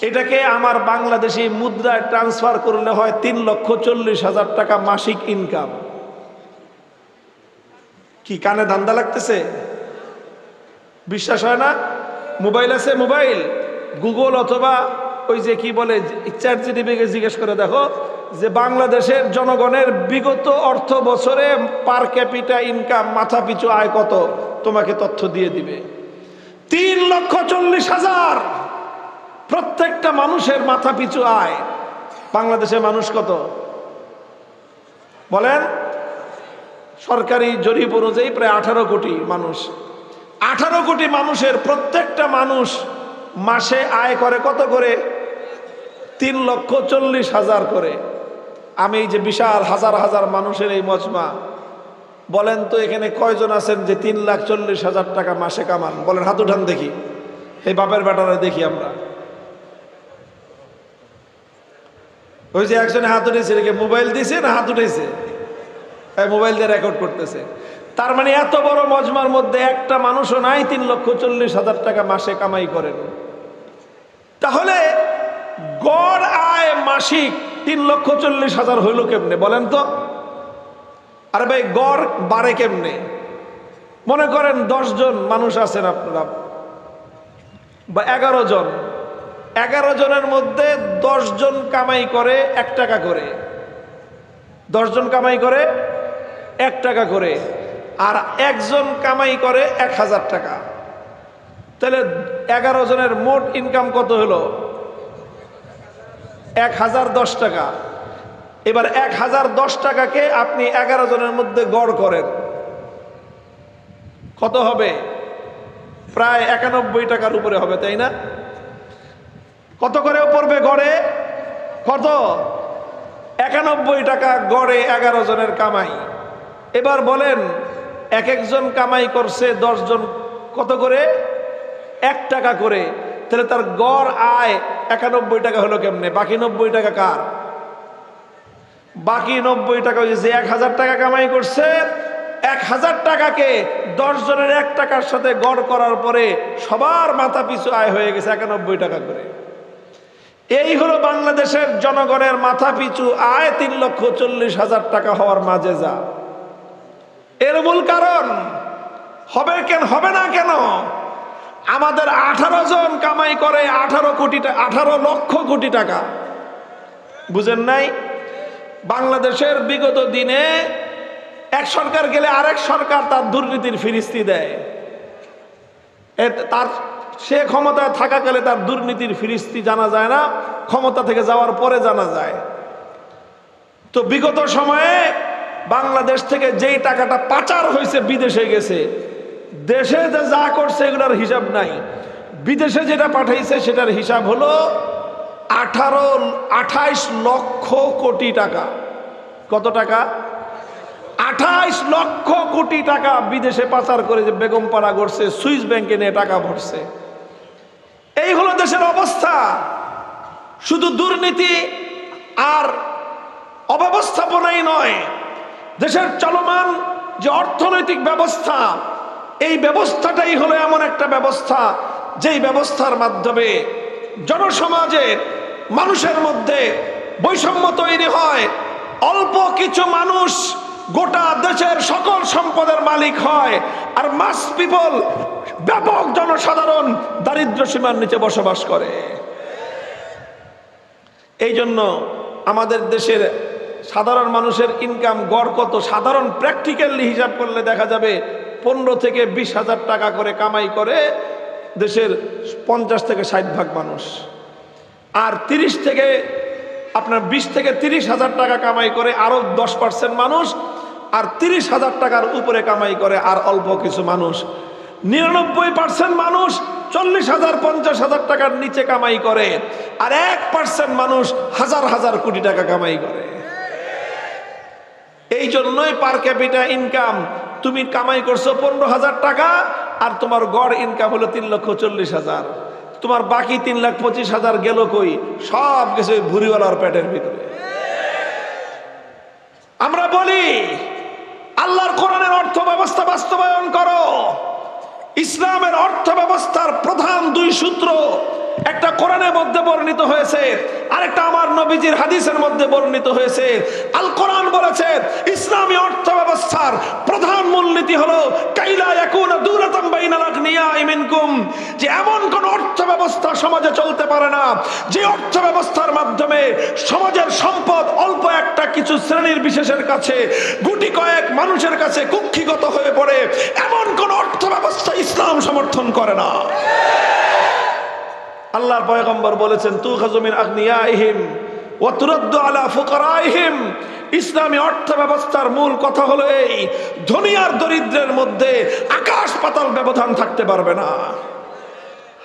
এটাকে আমার বাংলাদেশি মুদ্রায় ট্রান্সফার করলে হয় 3,40,000 টাকা মাসিক ইনকাম। কি কানে ধান্দা লাগতেছে? বিশ্বাস হয় না? মোবাইল আছে, মোবাইল, গুগল অথবা ওই যে কি বলে চ্যাটজিপিটিকে জিজ্ঞেস করে দেখো যে বাংলাদেশের জনগণের বিগত অর্থ বছরে পার ক্যাপিটা ইনকাম, মাথা পিছু আয় কত, তোমাকে তথ্য দিয়ে দিবে। 3,40,000 প্রত্যেকটা মানুষের মাথা পিছু আয়। বাংলাদেশের মানুষ কত বলেন? সরকারি জরিপ অনুযায়ী প্রায় 18 কোটি মানুষ। 18 কোটি মানুষের প্রত্যেকটা মানুষ মাসে আয় করে কত করে? 3,40,000 করে। আমি এই যে বিশাল হাজার হাজার মানুষের এই মজমা, বলেন তো এখানে কয়জন আছেন যে 3,40,000 টাকা মাসে কামান? বলেন, হাত উঠান দেখি। এই বাপের বেটারা দেখি আমরা। ওই যে একজনে হাত উঠেছে, মোবাইল দিছে না হাত উঠেছে? মোবাইল দিয়ে রেকর্ড করতেছে। তার মানে এত বড় মজমার মধ্যে একটা মানুষও নাই 3,40,000 টাকা মাসে কামাই করেন। তাহলে গড় আয় মাসিক 3,40,000 হইল কেমনে বলেন তো? আরে ভাই, গড় বাড়ে কেমনে? মনে করেন 10 জন মানুষ আছেন আপনারা বা 11 জন। 11 জনের মধ্যে 10 জন কামাই করে 1 টাকা করে। 10 জন কামাই করে 1 টাকা করে, আর একজন কামাই করে 1,000 টাকা। তাহলে 11 জনের মোট ইনকাম কত হলো? 1,010 টাকা। এবার 1,010 টাকাকে আপনি 11 জনের মধ্যে গড় করেন, কত হবে? প্রায় 91 টাকার উপরে হবে, তাই না? কত করে পড়বে গড়ে? কত? 91 টাকা গড়ে 11 জনের কামাই। এবার বলেন, এক একজন কামাই করছে 10 জন কত করে? 1 টাকা করে। তাহলে তার গড় আয় 91 টাকা হলো কেমনে? বাকি 90 টাকা কার? বাকি 90 টাকা ওই যে 1,000 টাকা কামাই করছে, 1,000 টাকাকে 10 জনের 1 টাকার সাথে গড় করার পরে সবার মাথা পিছু আয় হয়ে গেছে 91 টাকা করে। এই হলো বাংলাদেশের জনগণের মাথা পিছু আয় 3,40,000 টাকা হওয়ার মাঝে যা। এর মূল কারণ হবে কেন? হবে না কেন? আমাদের 18 জন কামাই করে 18 লক্ষ কোটি টাকা। বুঝেন নাই? বাংলাদেশের বিগত দিনে এক সরকার গেলে আরেক সরকার তার দুর্নীতির ফিরিস্তি দেয়। তার সে ক্ষমতায় থাকাকালে তার দুর্নীতির ফিরিস্তি জানা যায় না, ক্ষমতা থেকে যাওয়ার পরে জানা যায়। তো বিগত সময়ে বাংলাদেশ থেকে যেই টাকাটা পাচার হয়েছে বিদেশে গেছে, দেশে যা করছে এগুলোর হিসাব নাই। বিদেশে যেটা পাঠাইছে সেটার হিসাব হলো 28 লক্ষ কোটি টাকা। কত টাকা? 28 লক্ষ কোটি টাকা বিদেশে পাচার করে যে বেগমপাড়া করছে, সুইস ব্যাংকে নিয়ে টাকা ভরছে। এই হলো দেশের অবস্থা। শুধু দুর্নীতি আর অব্যবস্থাপনাই নয়, দেশের চলমান যে অর্থনৈতিক ব্যবস্থা, এই ব্যবস্থাটাই হলো এমন একটা ব্যবস্থা যেই ব্যবস্থার মাধ্যমে জনসমাজের মানুষের মধ্যে বৈষম্য তৈরি হয়। অল্প কিছু মানুষ গোটা দেশের সকল সম্পদের মালিক হয়, আর মাস পিপল, ব্যাপক জনসাধারণ দারিদ্র্য সীমার নিচে বসবাস করে। এই জন্য আমাদের দেশের সাধারণ মানুষের ইনকাম গড় কত? সাধারণ প্র্যাকটিক্যালি হিসাব করলে দেখা যাবে 15 থেকে 20 হাজার টাকা করে কামাই করে দেশের 50 থেকে 60 ভাগ মানুষ, আর 20 থেকে 30 হাজার টাকা কামাই করে আরো 10% মানুষ, আর 30 হাজার টাকার উপরে কামাই করে আর অল্প কিছু মানুষ। 99% মানুষ 40 হাজার 50 হাজার টাকার নিচে কামাই করে, আর 1% মানুষ হাজার হাজার কোটি টাকা কামাই করে। এই জন্যই পার ক্যাপিটা ইনকাম, তুমি কামাই করছো 15,000 টাকা আর তোমার গড় ইনকাম হলো 3,40,000, তোমার বাকি 3,25,000 গেল কই? সব কিছু ভুরিওয়ালার পেটের ভিতরে। আমরা বলি আল্লাহর কোরআনের অর্থ ব্যবস্থা বাস্তবায়ন করো। ইসলামের অর্থ ব্যবস্থার প্রধান 2 সূত্র, একটা কোরআনের মধ্যে বর্ণিত হয়েছে, আরেকটা আমার নবীজির হাদিসের মধ্যে বর্ণিত হয়েছে। আল কোরআন বলেছে ইসলামী অর্থ ব্যবস্থার প্রধান মূলনীতি হলো কাইলা ইয়াকুনা দুরাতাম বাইনাল আগনিয়াই মিনকুম, যে এমন কোন অর্থ ব্যবস্থা সমাজে চলতে পারে না যে অর্থ ব্যবস্থার মাধ্যমে সমাজের সম্পদ অল্প একটা কিছু শ্রেণীর বিশেষের কাছে, গুটি কয়েক মানুষের কাছে কুক্ষিগত হয়ে পড়ে। এমন কোন অর্থ ব্যবস্থা ইসলাম সমর্থন করে না। আল্লাহর পয়গম্বর বলেছেন তুখাযু মিন আগনিয়াইহিম ওয়া তুরাদ্দু আলা ফুকারাইহিম। ইসলামী অর্থ ব্যবস্থার মূল কথা হলো এই, ধনী আর দরিদ্রের মধ্যে আকাশ পাতাল ব্যবধান থাকতে পারবে না।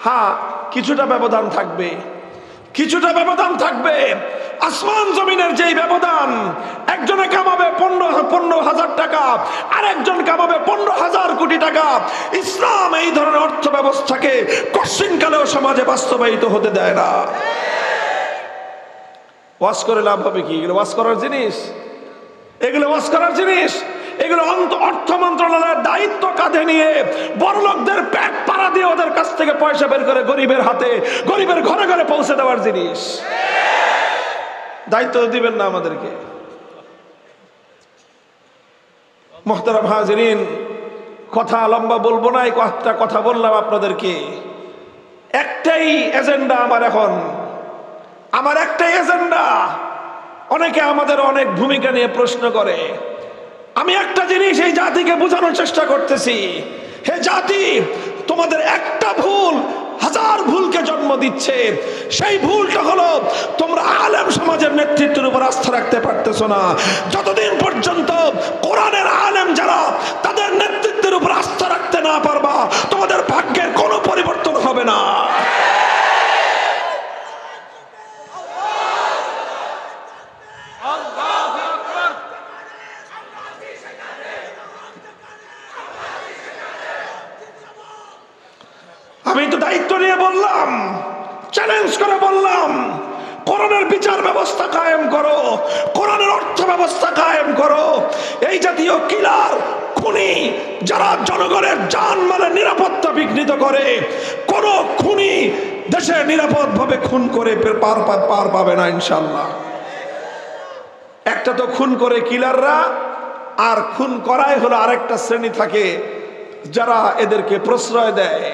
হ্যাঁ, কিছুটা ব্যবধান থাকবে, কিছুটা ব্যবধান থাকবে। আসমান জমিনের যেই ব্যবধান, একজনে কামাবে 15,000 টাকা, আরেকজন কামাবে 15,000 কোটি টাকা, ইসলাম এই ধরনের অর্থ ব্যবস্থাকে কশিনকালেও সমাজে বাস্তবায়িত হতে দেয় না। ওয়াজ করে লাভ হবে কি? এগুলো ওয়াজ করার জিনিস? এগুলো ওয়াজ করার জিনিস? এগুলো অর্থ মন্ত্রণালয়ের দায়িত্ব কাঁধে নিয়ে বড়লোকদের পেট পাড়া দিয়ে ওদের কাছ থেকে পয়সা বের করে গরিবের হাতে, গরিবের ঘরে ঘরে পৌঁছে দেওয়ার জিনিস। দায়িত্ব দিবেন না আমাদেরকে? মুহতারাম হাজিরিন, কথা লম্বা বলবো না, একটা কথা বললাম আপনাদেরকে। একটাই এজেন্ডা আমার একটাই এজেন্ডা। অনেকে আমাদের অনেক ভূমিকা নিয়ে প্রশ্ন করে। আমি একটা জিনিস এই জাতিকে বোঝানোর চেষ্টা করতেছি, হে জাতি, তোমাদের একটা ভুল হাজার ভুলকে জন্ম দিচ্ছে। সেই ভুলটা হলো তোমরা আলেম সমাজের নেতৃত্বের উপর আস্থা রাখতে পারতেছো না। যতদিন পর্যন্ত কোরআনের আলেম যারা তাদের নেতৃত্বের উপর আস্থা রাখতে না পারবা, তোমাদের ভাগ্যের কোনো পরিবর্তন হবে না। আমি তো দায়িত্ব নিয়ে বললাম, চ্যালেঞ্জ করে বললাম, কোরআনের বিচার ব্যবস্থা কায়েম করো, কোরআনের অর্থ ব্যবস্থা কায়েম করো। এই জাতীয় কিলার, খুনি যারা জনগণের জানমালের নিরাপত্তা বিঘ্নিত করে, কোন খুনি দেশে নিরাপদ ভাবে খুন করে পার পাবে না ইনশাল্লাহ। একটা তো খুন করে কিলাররা, আর খুন করাই হলো আরেকটা শ্রেণী থাকে যারা এদেরকে প্রশ্রয় দেয়,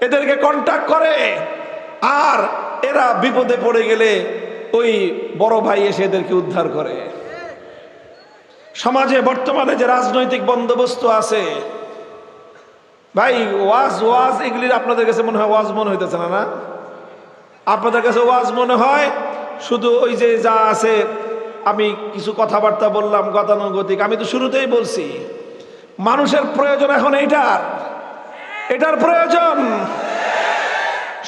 এদেরকে কন্ট্যাক্ট করে, আর এরা বিপদে পড়ে গেলে ওই বড় ভাই এসে এদেরকে উদ্ধার করে। সমাজে বর্তমানে যে রাজনৈতিক বন্দোবস্ত আছে ভাই, ওয়াজ এগুলির আপনাদের কাছে মনে হয় ওয়াজ মনে হইতেছে না? না, আপনাদের কাছে ওয়াজ মনে হয় শুধু ওই যে যা আছে। আমি কিছু কথাবার্তা বললাম গতানুগতিক। আমি তো শুরুতেই বলছি মানুষের প্রয়োজন এখন এটার প্রয়োজন।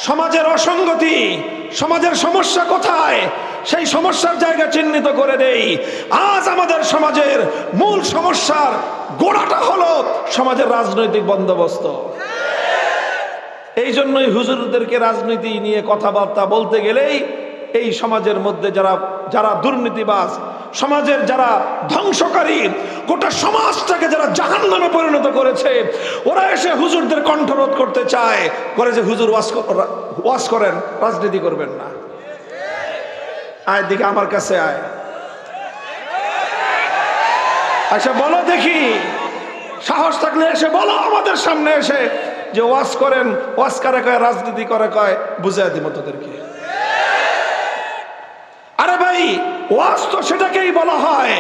সমাজের অসঙ্গতি, সমাজের সমস্যা কোথায় সেই সমস্যার জায়গা চিহ্নিত করে দেই। আজ আমাদের সমাজের মূল সমস্যার গোড়াটা হলো সমাজের রাজনৈতিক বন্দোবস্ত। এই জন্যই হুজুরদেরকে রাজনীতি নিয়ে কথাবার্তা বলতে গেলেই এই সমাজের মধ্যে যারা দুর্নীতিবাজ, সমাজের যারা ধ্বংসকারী, গোটা সমাজটাকে যারা জাহান্নামে পরিণত করেছে, ওরা এসে হুজুরদের কণ্ঠরোধ করতে চায়, করে যে হুজুর ওয়াজ করেন, রাজনীতি করবেন না। আয় দিকে আমার কাছে আয়, আচ্ছা বলো দেখি, সাহস থাকলে এসে বলো আমাদের সামনে এসে যে ওয়াজ করেন, ওয়াজ করে কয় রাজনীতি করে কয়, বুঝাই দিব তোদেরকে। আরে ভাই, ওয়াজ তো সেটাকেই বলা হয়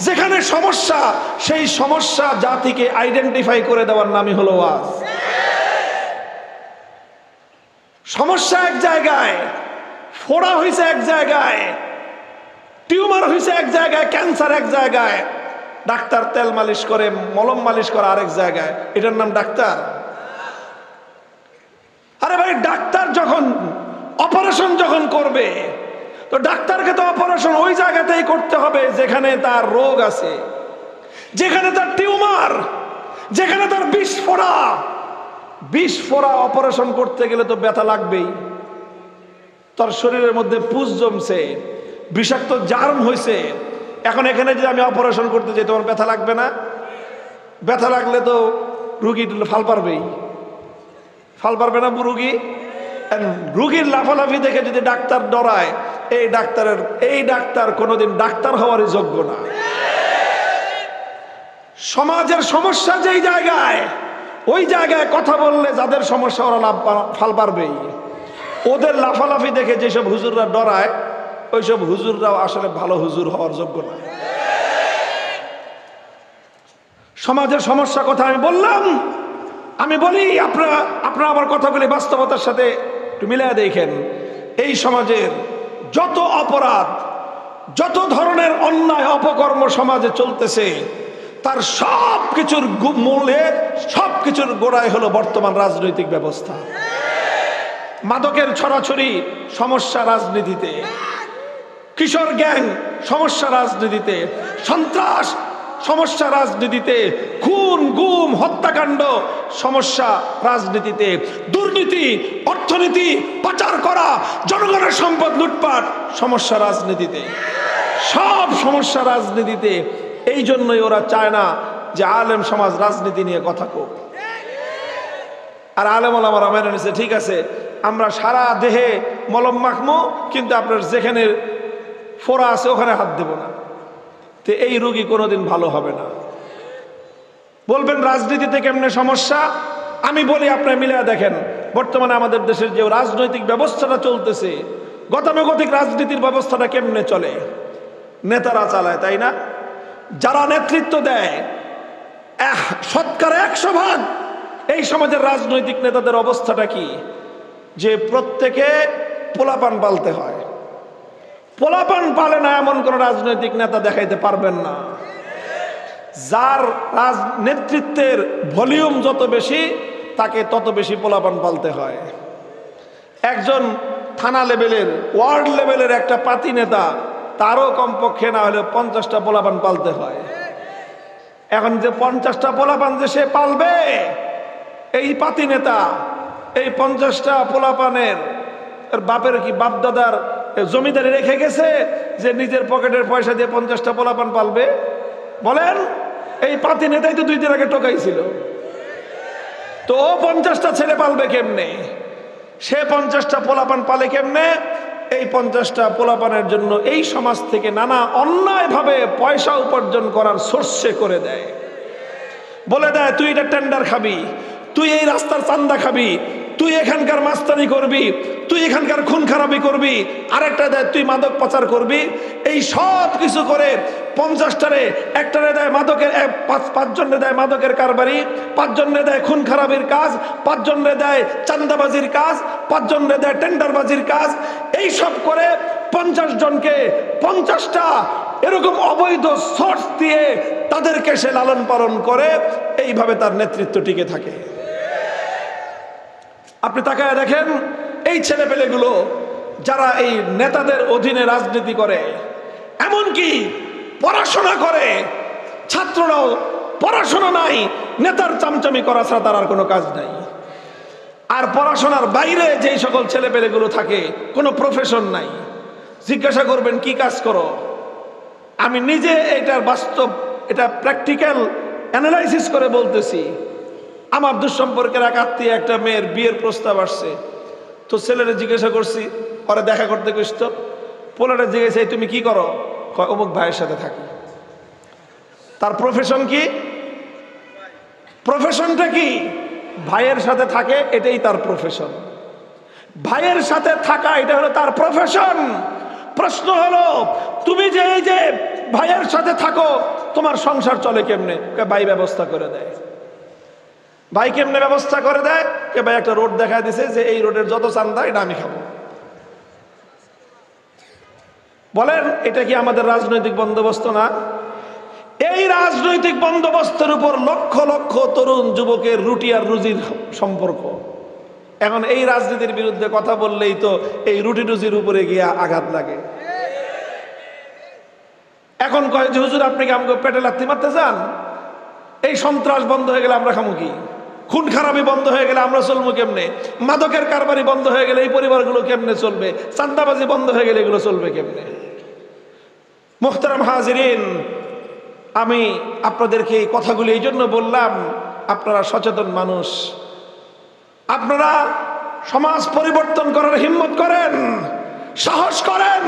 যেখানে সমস্যা, সেই সমস্যা জাতিকে আইডেন্টিফাই করে দেওয়ার নামই হলো ওয়াজ। সমস্যা এক জায়গায়, ফোড়া হয়েছে এক জায়গায়, টিউমার হয়েছে এক জায়গায়, ক্যান্সার এক জায়গায়, ডাক্তার তেল মালিশ করে, মলম মালিশ করে আরেক জায়গায়, এটার নাম ডাক্তার? আরে ভাই, ডাক্তার যখন অপারেশন যখন করবে, তো ডাক্তারকে তো অপারেশন ওই জায়গাতেই করতে হবে যেখানে তার রোগ আছে, যেখানে তার টিউমার, যেখানে তার বিষ ফোড়া অপারেশন করতে গেলে তো ব্যথা লাগবেই। তার শরীরের মধ্যে পুষ জমছে, বিষাক্ত জার্ম হয়েছে, এখন এখানে যদি আমি অপারেশন করতে যাই তোমার ব্যথা লাগবে না? ব্যথা লাগলে তো রুগী ফাল পারবে না রুগী। রুগীর লাফালাফি দেখে যদি ডাক্তার ডরায়, এই ডাক্তার কোনোদিন ডাক্তার হওয়ারই যোগ্য না। সমাজের সমস্যা যেই জায়গায়, ওই জায়গায় কথা বললে যাদের সমস্যা ওরা ফাল পারবেই। ওদের লাফালাফি দেখে যেসব হুজুররা ডরায়, ওইসব হুজুররাও আসলে ভালো হুজুর হওয়ার যোগ্য না। সমাজের সমস্যা কথা আমি বললাম, আমি বলি আপনারা আমার কথাগুলি বাস্তবতার সাথে একটু মিলিয়ে দেখেন। এই সমাজের যত অপরাধ, যত ধরনের অন্যায় অপকর্ম সমাজে চলতেছে, তার সব কিছুর মূলে, সব কিছুর গোড়ায় হলো বর্তমান রাজনৈতিক ব্যবস্থা। মাদকের ছড়াছড়ি, সমস্যা রাজনীতিতে। কিশোর গ্যাং, সমস্যা রাজনীতিতে। সন্ত্রাস, সমস্যা রাজনীতিতে। খুন, গুম, হত্যাকাণ্ড, সমস্যা রাজনীতিতে। দুর্নীতি, অর্থনীতি পাচার করা, জনগণের সম্পদ লুটপাট, সমস্যা রাজনীতিতে। সব সমস্যা রাজনীতিতে। এই জন্যই ওরা চায় না যে আলেম সমাজ রাজনীতি নিয়ে কথা কোক। আর আলেম ওলামারা মেনে নিছে, ঠিক আছে আমরা সারা দেহে মলম মাখমো, কিন্তু আপনার যেখানে ফোড়া আছে ওখানে হাত দেব না। তো এই রোগী কোনোদিন ভালো হবে না। বলবেন রাজনীতিতে কেমনে সমস্যা? আমি বলি, আপনারা মিলে দেখেন বর্তমানে আমাদের দেশের যে রাজনৈতিক ব্যবস্থাটা চলতেছে, গতানুগতিক রাজনীতির ব্যবস্থাটা কেমনে চলে? নেতারা চালায়, তাই না? যারা নেতৃত্ব দেয়, শতকরা 100% এই সমাজের রাজনৈতিক নেতাদের অবস্থাটা কি? যে প্রত্যেকে পোলাপান পালতে হয়। পোলাপান পালে না এমন কোন রাজনৈতিক নেতা দেখাইতে পারবেন না। যার নেতৃত্বের ভলিউম যত বেশি, তাকে তত বেশি পোলাপান পালতে হয়। একজন থানা লেভেলের, ওয়ার্ড লেভেলের একটা পাতি নেতা, তারও কমপক্ষে না হলে 50টা পোলাপান পালতে হয়। এখন যে 50টা পোলাপান যে সে পালবে, এই পাতি নেতা এই 50টা পোলাপানের বাপের কি বাপ দাদার জমিদারি রেখে গেছে যে নিজের পকেটের পয়সা দিয়ে 50টা পোলাপান পালবে? বলেন, এই পাতি নেতাই তো 2 দিন আগে টোকাইছিল। তো ও 50টা ছেলে পালবে কেমনে? সে 50টা পোলাপান পালে কেমনে? এই 50টা পোলাপানের জন্য এই সমাজ থেকে নানা অন্যায়ভাবে পয়সা উপার্জন করার সোর্সে করে দেয়। বলে দেয় তুই এটা টেন্ডার খাবি, তুই এই রাস্তার চান্দা খাবি, তুই এখানকার মাস্তানি করবি, তুই এখানকার খুন খারাপি করবি, আরেকটা দেয় তুই মাদক পাচার করবি। এই সব কিছু করে 50টারে একটারে দেয় মাদকের, 5 জনে দেয় মাদকের কারবারি, 5 জনে দেয় খুন খারাপির কাজ, 5 জনে দেয় চান্দাবাজির কাজ, 5 জনে দেয় টেন্ডারবাজির কাজ। এই সব করে 50 জনকে 50টা এরকম অবৈধ সোর্স দিয়ে তাদেরকে সে লালন পালন করে। এইভাবে তার নেতৃত্ব টিকে থাকে। আপনি তাকায় দেখেন, এই ছেলেপেলেগুলো যারা এই নেতাদের অধীনে রাজনীতি করে, এমনকি পড়াশোনা করে, ছাত্ররাও পড়াশোনা নাই, নেতার চামচামি করা ছাড়া তার আর কোনো কাজ নাই। আর পড়াশোনার বাইরে যেই সকল ছেলেপেলেগুলো থাকে, কোনো প্রফেশন নাই। জিজ্ঞাসা করবেন কি কাজ করো, আমি নিজে এটার বাস্তব, এটা প্র্যাকটিক্যাল অ্যানালাইসিস করে বলতেছি। আমার দুঃসম্পর্কের এক আত্মীয় একটা মেয়ের বিয়ের প্রস্তাব আসছে, তো ছেলেরা জিজ্ঞাসা করছি, পরে দেখা করতে গেছি, তো পোলারে জিজ্ঞেস তুমি কি করো, অমুক ভাইয়ের সাথে থাকি। তার প্রফেশন কি? প্রফেশনটা কি? ভাইয়ের সাথে থাকে, এটাই তার প্রফেশন। ভাইয়ের সাথে থাকা এটা হলো তার প্রফেশন। প্রশ্ন হলো, তুমি যে এই যে ভাইয়ের সাথে থাকো, তোমার সংসার চলে কেমনে? ভাই ব্যবস্থা করে দেয়। ভাই কেমনে ব্যবস্থা করে দেয়? ভাই একটা রোড দেখায় দিছে যে এই রোডের যত চান্দা এটা আমি খাবো। বলেন এটা কি আমাদের রাজনৈতিক বন্দোবস্ত না? এই রাজনৈতিক বন্দোবস্তের উপর লক্ষ লক্ষ তরুণ যুবকের রুটি আর রুজির সম্পর্ক। এখন এই রাজনীতির বিরুদ্ধে কথা বললেই তো এই রুটি রুজির উপরে গিয়ে আঘাত লাগে। এখন কয় যে হুজুর আপনি কি আমাকে পেটে লাথি মারতে চান? এই সন্ত্রাস বন্ধ হয়ে গেলে আমরা খামু কি? খুন খারাপি বন্ধ হয়ে গেলে আমরা চলবো কেমনে? মাদকের কারবারি বন্ধ হয়ে গেলে এই পরিবারগুলো কেমনে চলবে? চাঁদাবাজি বন্ধ হয়ে গেলে এগুলো চলবে কেমনে? মুহতারাম হাজিরিন, আমি আপনাদেরকে এই কথাগুলি এই জন্য বললাম, আপনারা সচেতন মানুষ, আপনারা সমাজ পরিবর্তন করার হিম্মত করেন, সাহস করেন,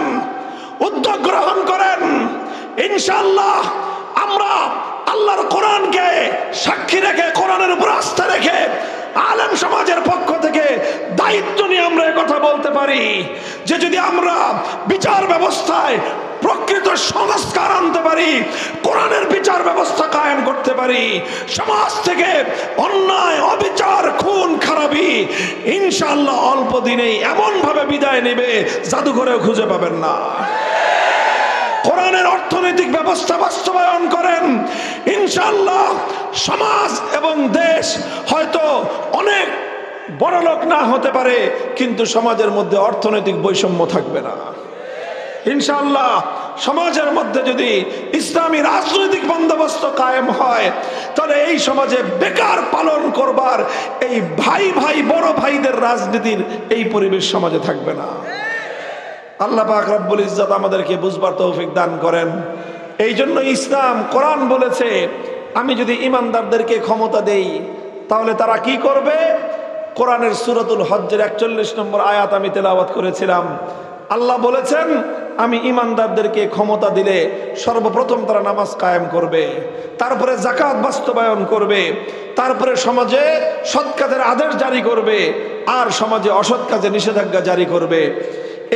উদ্যোগ গ্রহণ করেন। ইনশাআল্লাহ আমরা আল্লাহর কোরআনকে সাক্ষী রেখে, কোরআনের উপর আস্থা রেখে আলেম সমাজের পক্ষ থেকে দায়িত্ব নিয়ে আমরা কথা বলতে পারি যে যদি আমরা বিচার ব্যবস্থায় প্রকৃত সংস্কার আনতে পারি, কোরআনের বিচার ব্যবস্থা কায়েম করতে পারি, সমাজ থেকে অন্যায়, অবিচার, খুন খারাপি ইনশাআল্লাহ অল্প দিনেই এমন ভাবে বিদায় নেবে জাদুঘরেও খুঁজে পাবেন না। কোরআনের অর্থনৈতিক ব্যবস্থা বাস্তবায়ন করেন, ইনশাআল্লাহ সমাজ এবং দেশ হয়তো অনেক বড়লোক না হতে পারে, কিন্তু সমাজের মধ্যে অর্থনৈতিক বৈষম্য থাকবে না। ইনশাআল্লাহ সমাজের মধ্যে যদি ইসলামী রাজনৈতিক বন্দোবস্ত কায়েম হয়, তাহলে এই সমাজে বেকার পালন করবার এই ভাই ভাই বড় ভাইদের রাজনীতির এই পরিবেশ সমাজে থাকবে না। আল্লাহ পাক রব্বুল ইজ্জত আমাদেরকে বুঝবার তৌফিক দান করেন। এই জন্য ইসলাম, কোরআন বলেছে আমি যদি ইমানদারদেরকে ক্ষমতা দেই তাহলে তারা কি করবে? কোরআনের সূরাতুল হজ্জের 41 নম্বর আয়াত আমি তেলাওয়াত করেছিলাম। আল্লাহ বলেছেন আমি ইমানদারদেরকে ক্ষমতা দিলে সর্বপ্রথম তারা নামাজ কায়েম করবে, তারপরে যাকাত বাস্তবায়ন করবে, তারপরে সমাজে সৎ কাজের আদেশ জারি করবে, আর সমাজে অসৎ কাজে নিষেধাজ্ঞা জারি করবে।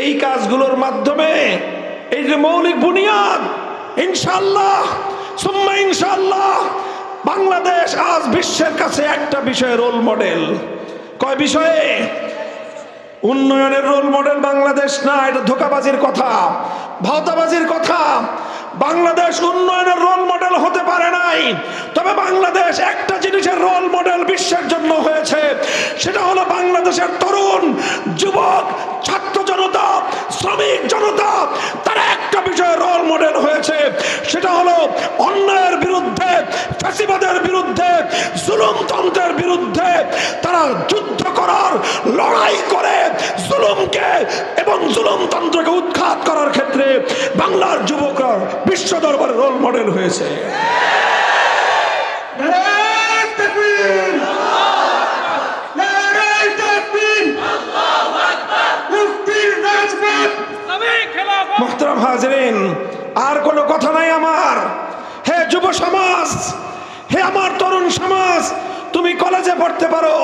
এই কাজগুলোর মাধ্যমে এই যে মৌলিক বুনিয়াদ, ইনশাআল্লাহ সুম্মা ইনশাআল্লাহ বাংলাদেশ আজ বিশ্বের কাছে একটা বিষয়ে রোল মডেল। কয় বিষয়ে? উন্নয়নের রোল মডেল বাংলাদেশ না, এটা ধোঁকাবাজির কথা, ভাওতাবাজির কথা। বাংলাদেশ উন্নয়নের রোল মডেল হতে পারে নাই, তবে বাংলাদেশ একটা জিনিসের রোল মডেল বিশ্বের জন্য হয়েছে, সেটা হলো বাংলাদেশের তরুণ, যুবক, ছাত্র জনতা, শ্রমিক জনতা, তারা একটা বিষয়ে রোল মডেল হয়েছে, সেটা হলো অন্যায়ের বিরুদ্ধে, ফ্যাসিবাদের বিরুদ্ধে, জুলুমতন্ত্রের বিরুদ্ধে তারা যুদ্ধ করার, লড়াই করে জুলুমকে এবং জুলুমতন্ত্রকে উৎখাত করার ক্ষেত্রে বাংলার যুবকরা বিশ্ব দরবারে রোল মডেল হয়েছে। মুহতারাম হাজিরিন, আর কোনো কথা নাই আমার। হে যুব সমাজ, হে আমার তরুণ সমাজ, তুমি কলেজে পড়তে পারো,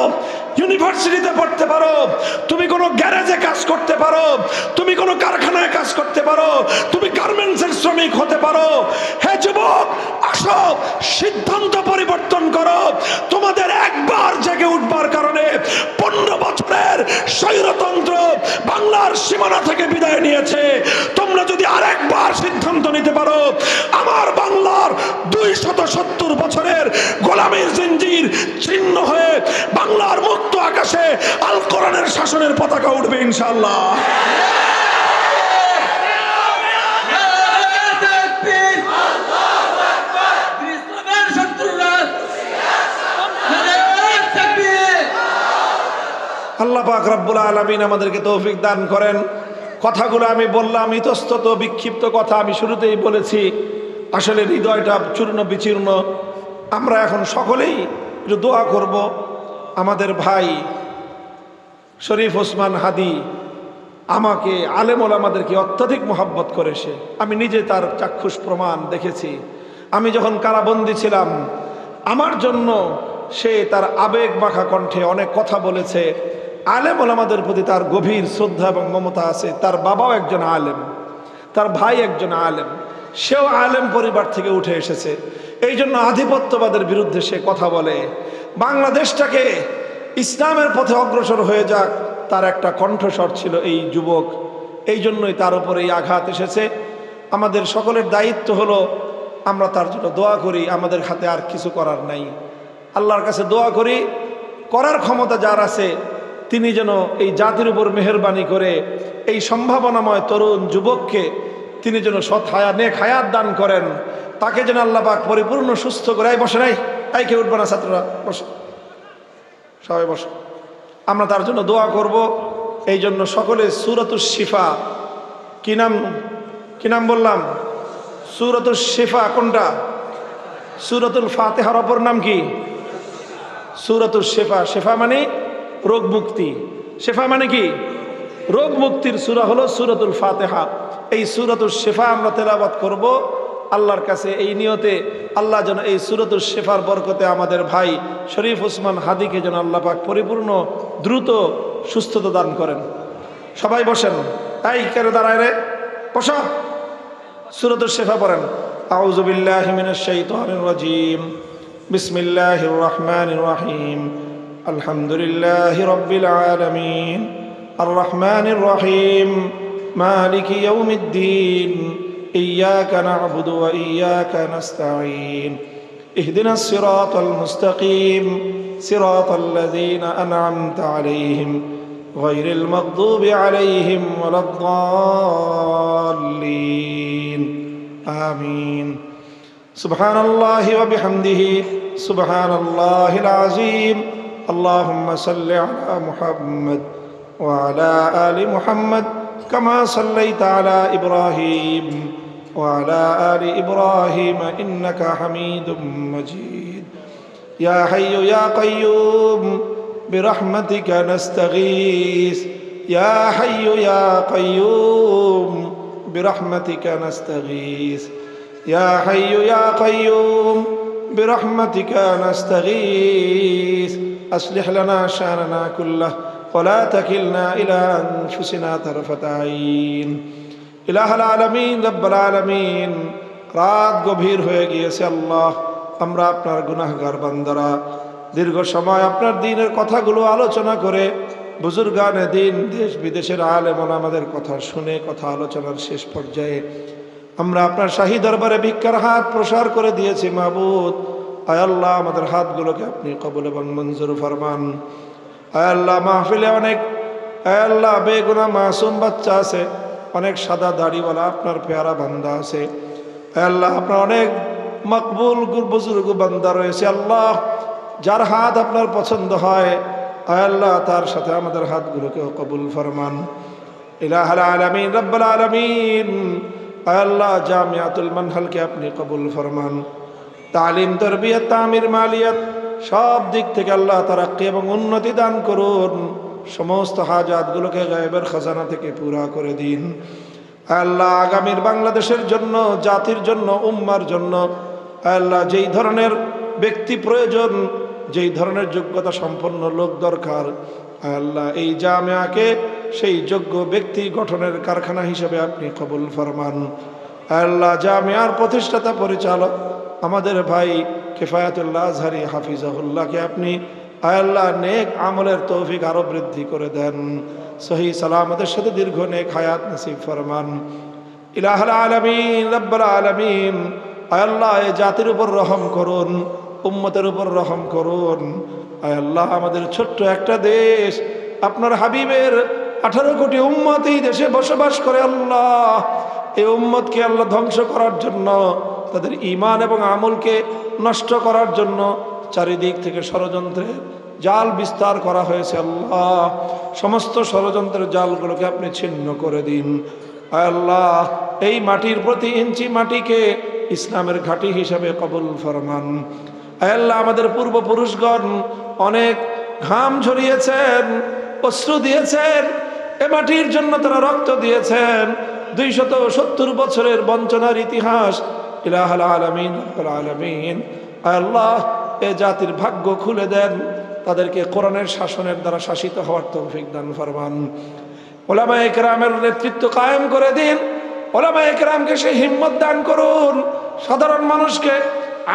ইউনিভার্সিটিতে পড়তে পারো, তুমি কোনো গ্যারেজে কাজ করতে পারো, তুমি কোনো কারখানায় কাজ করতে পারো, তুমি গার্মেন্টসের শ্রমিক হতে পারো। হে যুবক, আসো, সিদ্ধান্ত পরিবর্তন করো। তোমাদের একবার জেগে উঠবার কারণে 15 বছরের স্বৈরতন্ত্র বাংলার সীমানা থেকে বিদায় নিয়েছে। তোমরা যদি আরেকবার সিদ্ধান্ত নিতে পারো, আমার বাংলার 270 বছরের গোলামীর জিঞ্জির ছিন্ন হয়ে বাংলার মুক্ত আকাশে আল কোরআনের শাসনের পতাকা উঠবে ইনশাআল্লাহ। আল্লাহ পাক রব্বুল আলামিন আমাদেরকে তৌফিক দান করেন। কথাগুলো আমি বললাম ইতস্তত বিক্ষিপ্ত কথা, আমি শুরুতেই বলেছি আসলে হৃদয়টা চূর্ণ বিচূর্ণ। আমরা এখন সকলেই একটু দোয়া করব। আমাদের ভাই শরীফ ওসমান হাদি আমাকে আলেম ওলামাদেরকে অত্যধিক মহব্বত করেছে, আমি নিজে তার চাক্ষুষ প্রমাণ দেখেছি। আমি যখন কারাবন্দী ছিলাম আমার জন্য সে তার আবেগ মাখা কণ্ঠে অনেক কথা বলেছে। আলেম ওলামাদের প্রতি তার গভীর শ্রদ্ধা এবং মমতা আছে। তার বাবাও একজন আলেম, তার ভাই একজন আলেম, সেও আলেম পরিবার থেকে উঠে এসেছে। এই জন্য আধিপত্যবাদের বিরুদ্ধে সে কথা বলে। বাংলাদেশটাকে ইসলামের পথে অগ্রসর হয়ে যাক তার একটা কণ্ঠস্বর ছিল এই যুবক। এই জন্যই তার উপরে এই আঘাত এসেছে। আমাদের সকলের দায়িত্ব হলো আমরা তার জন্য দোয়া করি। আমাদের হাতে আর কিছু করার নাই, আল্লাহর কাছে দোয়া করি। করার ক্ষমতা যার আছে তিনি যেন এই জাতির উপর মেহেরবানি করে এই সম্ভাবনাময় তরুণ যুবককে তিনি যেন সৎ হায়াত নেক হায়াত দান করেন। তাকে যেন আল্লাহ পাক পরিপূর্ণ সুস্থ করে। এই বসে নাই, এই কেউ উঠবে না, ছাত্ররা বসে, সবাই বসে। আমরা তার জন্য দোয়া করব। এই জন্য সকলে সূরাতুশ শিফা, কি নাম বললাম? সূরাতুশ শিফা কোনটা? সূরাতুল ফাতিহার অপর নাম কি? সূরাতুশ শিফা। শিফা মানে রোগ মুক্তি, শিফা মানে কি? রোগ মুক্তির সূরা হলো সূরাতুল ফাতিহা। এই সূরাতুশ শিফা আমরা তেলাওয়াত করব আল্লাহর কাছে এই নিয়তে, আল্লাহ যেন এই সূরাতুশ শিফার বরকতে আমাদের ভাই শরীফ ওসমান হাদিকে যেন আল্লাহ পাক পরিপূর্ণ দ্রুত সুস্থতা দান করেন। সবাই বসেন, এই কেন দাঁড়ায় রে, বসো। সূরাতুশ শিফা পড়েন। আউযু বিল্লাহি মিনাশ শাইতানির রাজীম, বিসমিল্লাহির রহমানির রহিম, আলহামদুলিল্লাহি রাব্বিল আলামিন, আর রহমানির রহিম, মালিকি ইয়াউমিদ্দিন, ইয়্যাকা না'বুদু ওয়া ইয়্যাকা নাস্তাঈন, ইহদিনাস সিরাতাল মুস্তাকিম, সিরাতাল্লাযীনা আন'আমতা আলাইহিম গায়রিল মাগদুবি আলাইহিম ওয়ালাদ-দাল্লিন, আমিন। সুবহানাল্লাহি ওয়া বিহামদিহি, সুবহানাল্লাহিল আযীম। আল্লাহুম্মা সাল্লি আলা মুহাম্মাদ ওয়া আলা আলি মুহাম্মাদ কামা সাল্লাইতা আলা ইব্রাহিম ওয়া আলা আলি ইব্রাহিম ইন্নাকা হামিদুম মাজিদ। ইয়া হাইয়্যু ইয়া কাইয়্যুম বিরহমাতিকা নাস্তাগীস, ইয়া হাইয়্যু ইয়া কাইয়্যুম বিরহমাতিকা নাস্তাগীস, ইয়া হাইয়্যু ইয়া কাইয়্যুম বিরহমাতিকা নাস্তাগীস। আসলিহ লানা শা'নানা কুল্লাহ ওয়ালা তাকিলনা ইলা আনফুসিনা তারফাতা আইন। ইলাহুল আলামিন, রব্বুল আলামিন, রাত গভীর হয়ে গিয়েছে আল্লাহ, আমরা আপনার গুনাহগার বান্দারা দীর্ঘ সময় আপনার দ্বীনের কথাগুলো আলোচনা করে বুজুর্গানে দ্বীন দেশ বিদেশের আলেম ওলামাদের কথা শুনে কথা আলোচনার শেষ পর্যায়ে আমরা আপনার শাহী দরবারে ভিক্ষার হাত প্রসার করে দিয়েছি। মাবুদ, আয় আল্লাহ, আমাদের হাতগুলোকে আপনি কবুল এবং মঞ্জুর ফরমান। আয় আল্লাহ, মাহফিলে অনেক আয় আল্লাহ বেগুনাহ মাসুম বাচ্চা আছে, অনেক সাদা দাড়িওয়ালা আপনার পেয়ারা বান্দা আছে। আয় আল্লাহ, আপনার অনেক মকবুল বুজুর্গ বান্দা রয়েছে। আল্লাহ, যার হাত আপনার পছন্দ হয় আয় আল্লাহ তার সাথে আমাদের হাতগুলোকেও কবুল ফরমান। ইলাহুল আলামিন, রব্বুল আলামিন, আয় আল্লাহ, জামিয়াতুল মানহালকে আপনি কবুল ফরমান। তালিম, তরবিয়ত, তামির, মালিয়াত সব দিক থেকে আল্লাহ তারাক্কি এবং উন্নতি দান করুন। সমস্ত হাজাতগুলোকে গায়েবের খাজানা থেকে পুরা করে দিন। আল্লাহ, আগামীর বাংলাদেশের জন্য, জাতির জন্য, উম্মার জন্য আল্লাহ যেই ধরনের ব্যক্তি প্রয়োজন, যেই ধরনের যোগ্যতা সম্পন্ন লোক দরকার আল্লাহ, এই জামিয়াকে সেই যোগ্য ব্যক্তি গঠনের কারখানা হিসেবে আপনি কবুল ফরমান। আল্লাহ, জামিয়ার প্রতিষ্ঠাতা পরিচালক আমাদের ভাই কিফায়াতুল্লাহ আজহারি হাফিজাহুল্লাহকে আপনি আল্লাহ নেক আমলের তৌফিক আরো বৃদ্ধি করে দেন। সহি সালামতের সাথে দীর্ঘ নেক হায়াত নসিব ফরমান। ইলাহুল আলামিন, রব্বুল আলামিন, আল্লাহ এই জাতির উপর রহম করুন, উম্মতের উপর রহম করুন। আয় আল্লাহ, আমাদের ছোট্ট একটা দেশ, আপনার হাবিবের 18 কোটি উম্মত এই দেশে বসবাস করে। আল্লাহ, এই উম্মতকে আল্লাহ ধ্বংস করার জন্য, তাদের ঈমান এবং আমলকে নষ্ট করার জন্য চারিদিক থেকে ষড়যন্ত্রের জাল বিস্তার করা হয়েছে। আল্লাহ, সমস্ত ষড়যন্ত্রের জালগুলোকে আপনি ছিন্ন করে দিন। আয় আল্লাহ, এই মাটির প্রতি ইঞ্চি মাটিকে ইসলামের ঘাঁটি হিসাবে কবুল ফরমান। আয় আল্লাহ, আমাদের পূর্বপুরুষগণ অনেক ঘাম ঝরিয়েছেন, অশ্রু দিয়েছেন, এ মাটির জন্য তারা রক্ত দিয়েছেন। 270 বছরের বঞ্চনার ইতিহাস। ইলাহাল আলামিন, রব্বুল আলামিন, আয় আল্লাহ, এ জাতির ভাগ্য খুলে দেন, তাদেরকে কোরআনের শাসনের দ্বারা শাসিত হওয়ার তৌফিক দান ফরমান। উলামায়ে কেরামের নেতৃত্ব কায়েম করে দিন। উলামায়ে কেরামকে সেই হিম্মত দান করুন, সাধারণ মানুষকে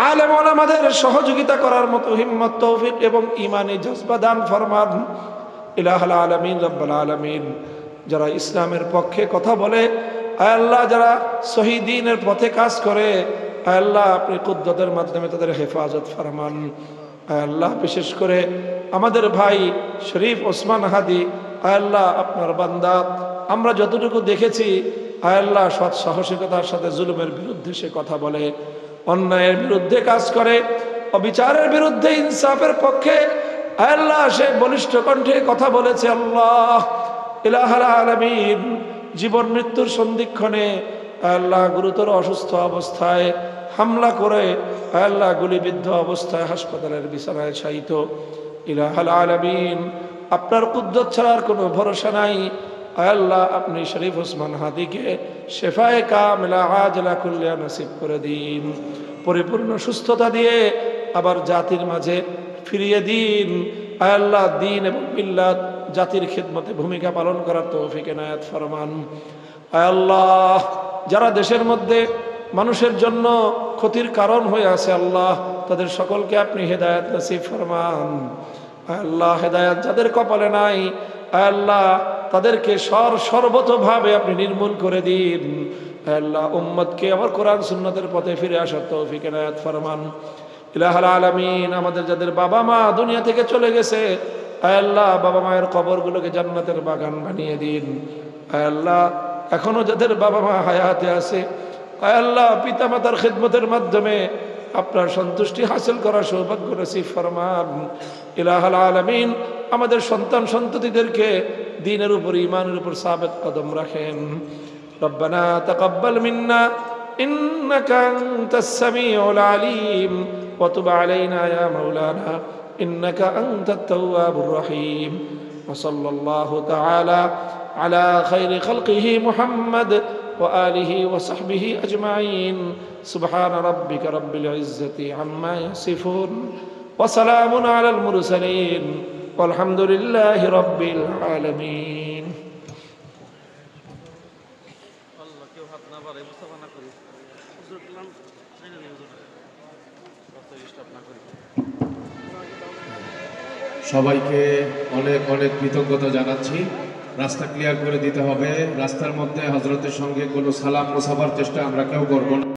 আলেম ওলামাদের সহযোগিতা করার মতো হিম্মত, তৌফিক এবং ঈমানি জজবা দান ফরমান। ইলাহুল আলামিন, রব্বুল আলামিন, যারা ইসলামের পক্ষে কথা বলে, আয় আল্লাহ, যারা সহিহ দ্বীনের পথে কাজ করে, আয় আল্লাহ, আপনি কুদরতের মাধ্যমে তাদের হেফাজত ফরমান। আয় আল্লাহ, বিশেষ করে আমাদের ভাই শরীফ ওসমান হাদি, আয় আল্লাহ, আপনার বান্দা, আমরা যতটুকু দেখেছি, আয় আল্লাহ, সৎ সাহসিকতার সাথে জুলুমের বিরুদ্ধে সে কথা বলে, অন্যায়ের বিরুদ্ধে কাজ করে, অবিচারের বিরুদ্ধে ইনসাফের পক্ষে, আয় আল্লাহ, সে বলিষ্ঠ কণ্ঠে কথা বলেছে। আল্লাহ, ইলাহুল আলামিন, জীবন মৃত্যুর সন্ধিক্ষণে, আয় আল্লাহ, গুরুতর অসুস্থ অবস্থায় হামলা করে, আয় আল্লাহ, গুলিবিদ্ধ অবস্থায় হাসপাতালের বিছানায় শায়িত। ইলাহুল আলামিন, আপনার কুদরত ছাড়া আর কোনো ভরসা নাই। আয় আল্লাহ, আপনি শরীফ ওসমান হাদিকে শেফায়ে কামিলা আজলা কুল্লিয়া নসিব করে দিন। পরিপূর্ণ সুস্থতা দিয়ে আবার জাতির মাঝে ফিরিয়ে দিন। আয় আল্লাহ, দ্বীন এবং মিল্লাত, জাতির খিদমতে ভূমিকা পালন করার তৌফিক এনায়েত ফরমান। আয় আল্লাহ, যারা দেশের মধ্যে মানুষের জন্য ক্ষতির কারণ হয়ে আছে, আল্লাহ, তাদের সকলকে আপনি হেদায়েত নসিব ফরমান। আয় আল্লাহ, হেদায়েত যাদের কপালে নাই, আয় আল্লাহ, তাদেরকে সর্বতভাবে আপনি নির্মূল করে দিন। আয় আল্লাহ, উম্মতকে আবার কোরআন সুন্নতের পথে ফিরে আসার তৌফিক এনায়েত ফরমান। ইলাহুল আলামিন, আমাদের যাদের বাবা মা দুনিয়া থেকে চলে গেছে, আয় আল্লাহ, বাবা মায়ের কবরগুলোকে জান্নাতের বাগান বানিয়ে দিন। আয় আল্লাহ, এখনো যাদের বাবা মা হায়াতে আছে, আয় আল্লাহ, পিতা মাতার খিদমতের মাধ্যমে আপনার সন্তুষ্টি হাসিল করার সৌভাগ্য নসিব ফরমান। ইলাহুল আলামিন, আমাদের সন্তান সন্ততিদেরকে দ্বীনের উপর, ঈমানের উপর সাবিত কদম রাখেন। রব্বানা তাকাব্বাল মিন্না ইন্নাকা আনতাস সামিউল আলিম ওয়া তুব আলাইনা ইয়া মাওলানা ইন্নাকা আনতাত তাওয়াবুর রহিম। ওয়া সাল্লাল্লাহু তাআলা আলা খায়রি খালকিহি মুহাম্মদ ওয়া আলিহি ওয়া সাহবিহি আজমাইন। সুবহান রাব্বিকা রাব্বিল ইজ্জাতি আম্মা ইয়াসিফুন ওয়া সালামুন আলাল মুরসালিন আলহামদুলিল্লাহি রাব্বিল আলামিন। সবাইকে অনেক অনেক কৃতজ্ঞতা জানাচ্ছি। রাস্তা ক্লিয়ার করে দিতে হবে। রাস্তার মধ্যে হযরতের সঙ্গে কোনো সালাম মুসাফার চেষ্টা আমরা কেউ করব না।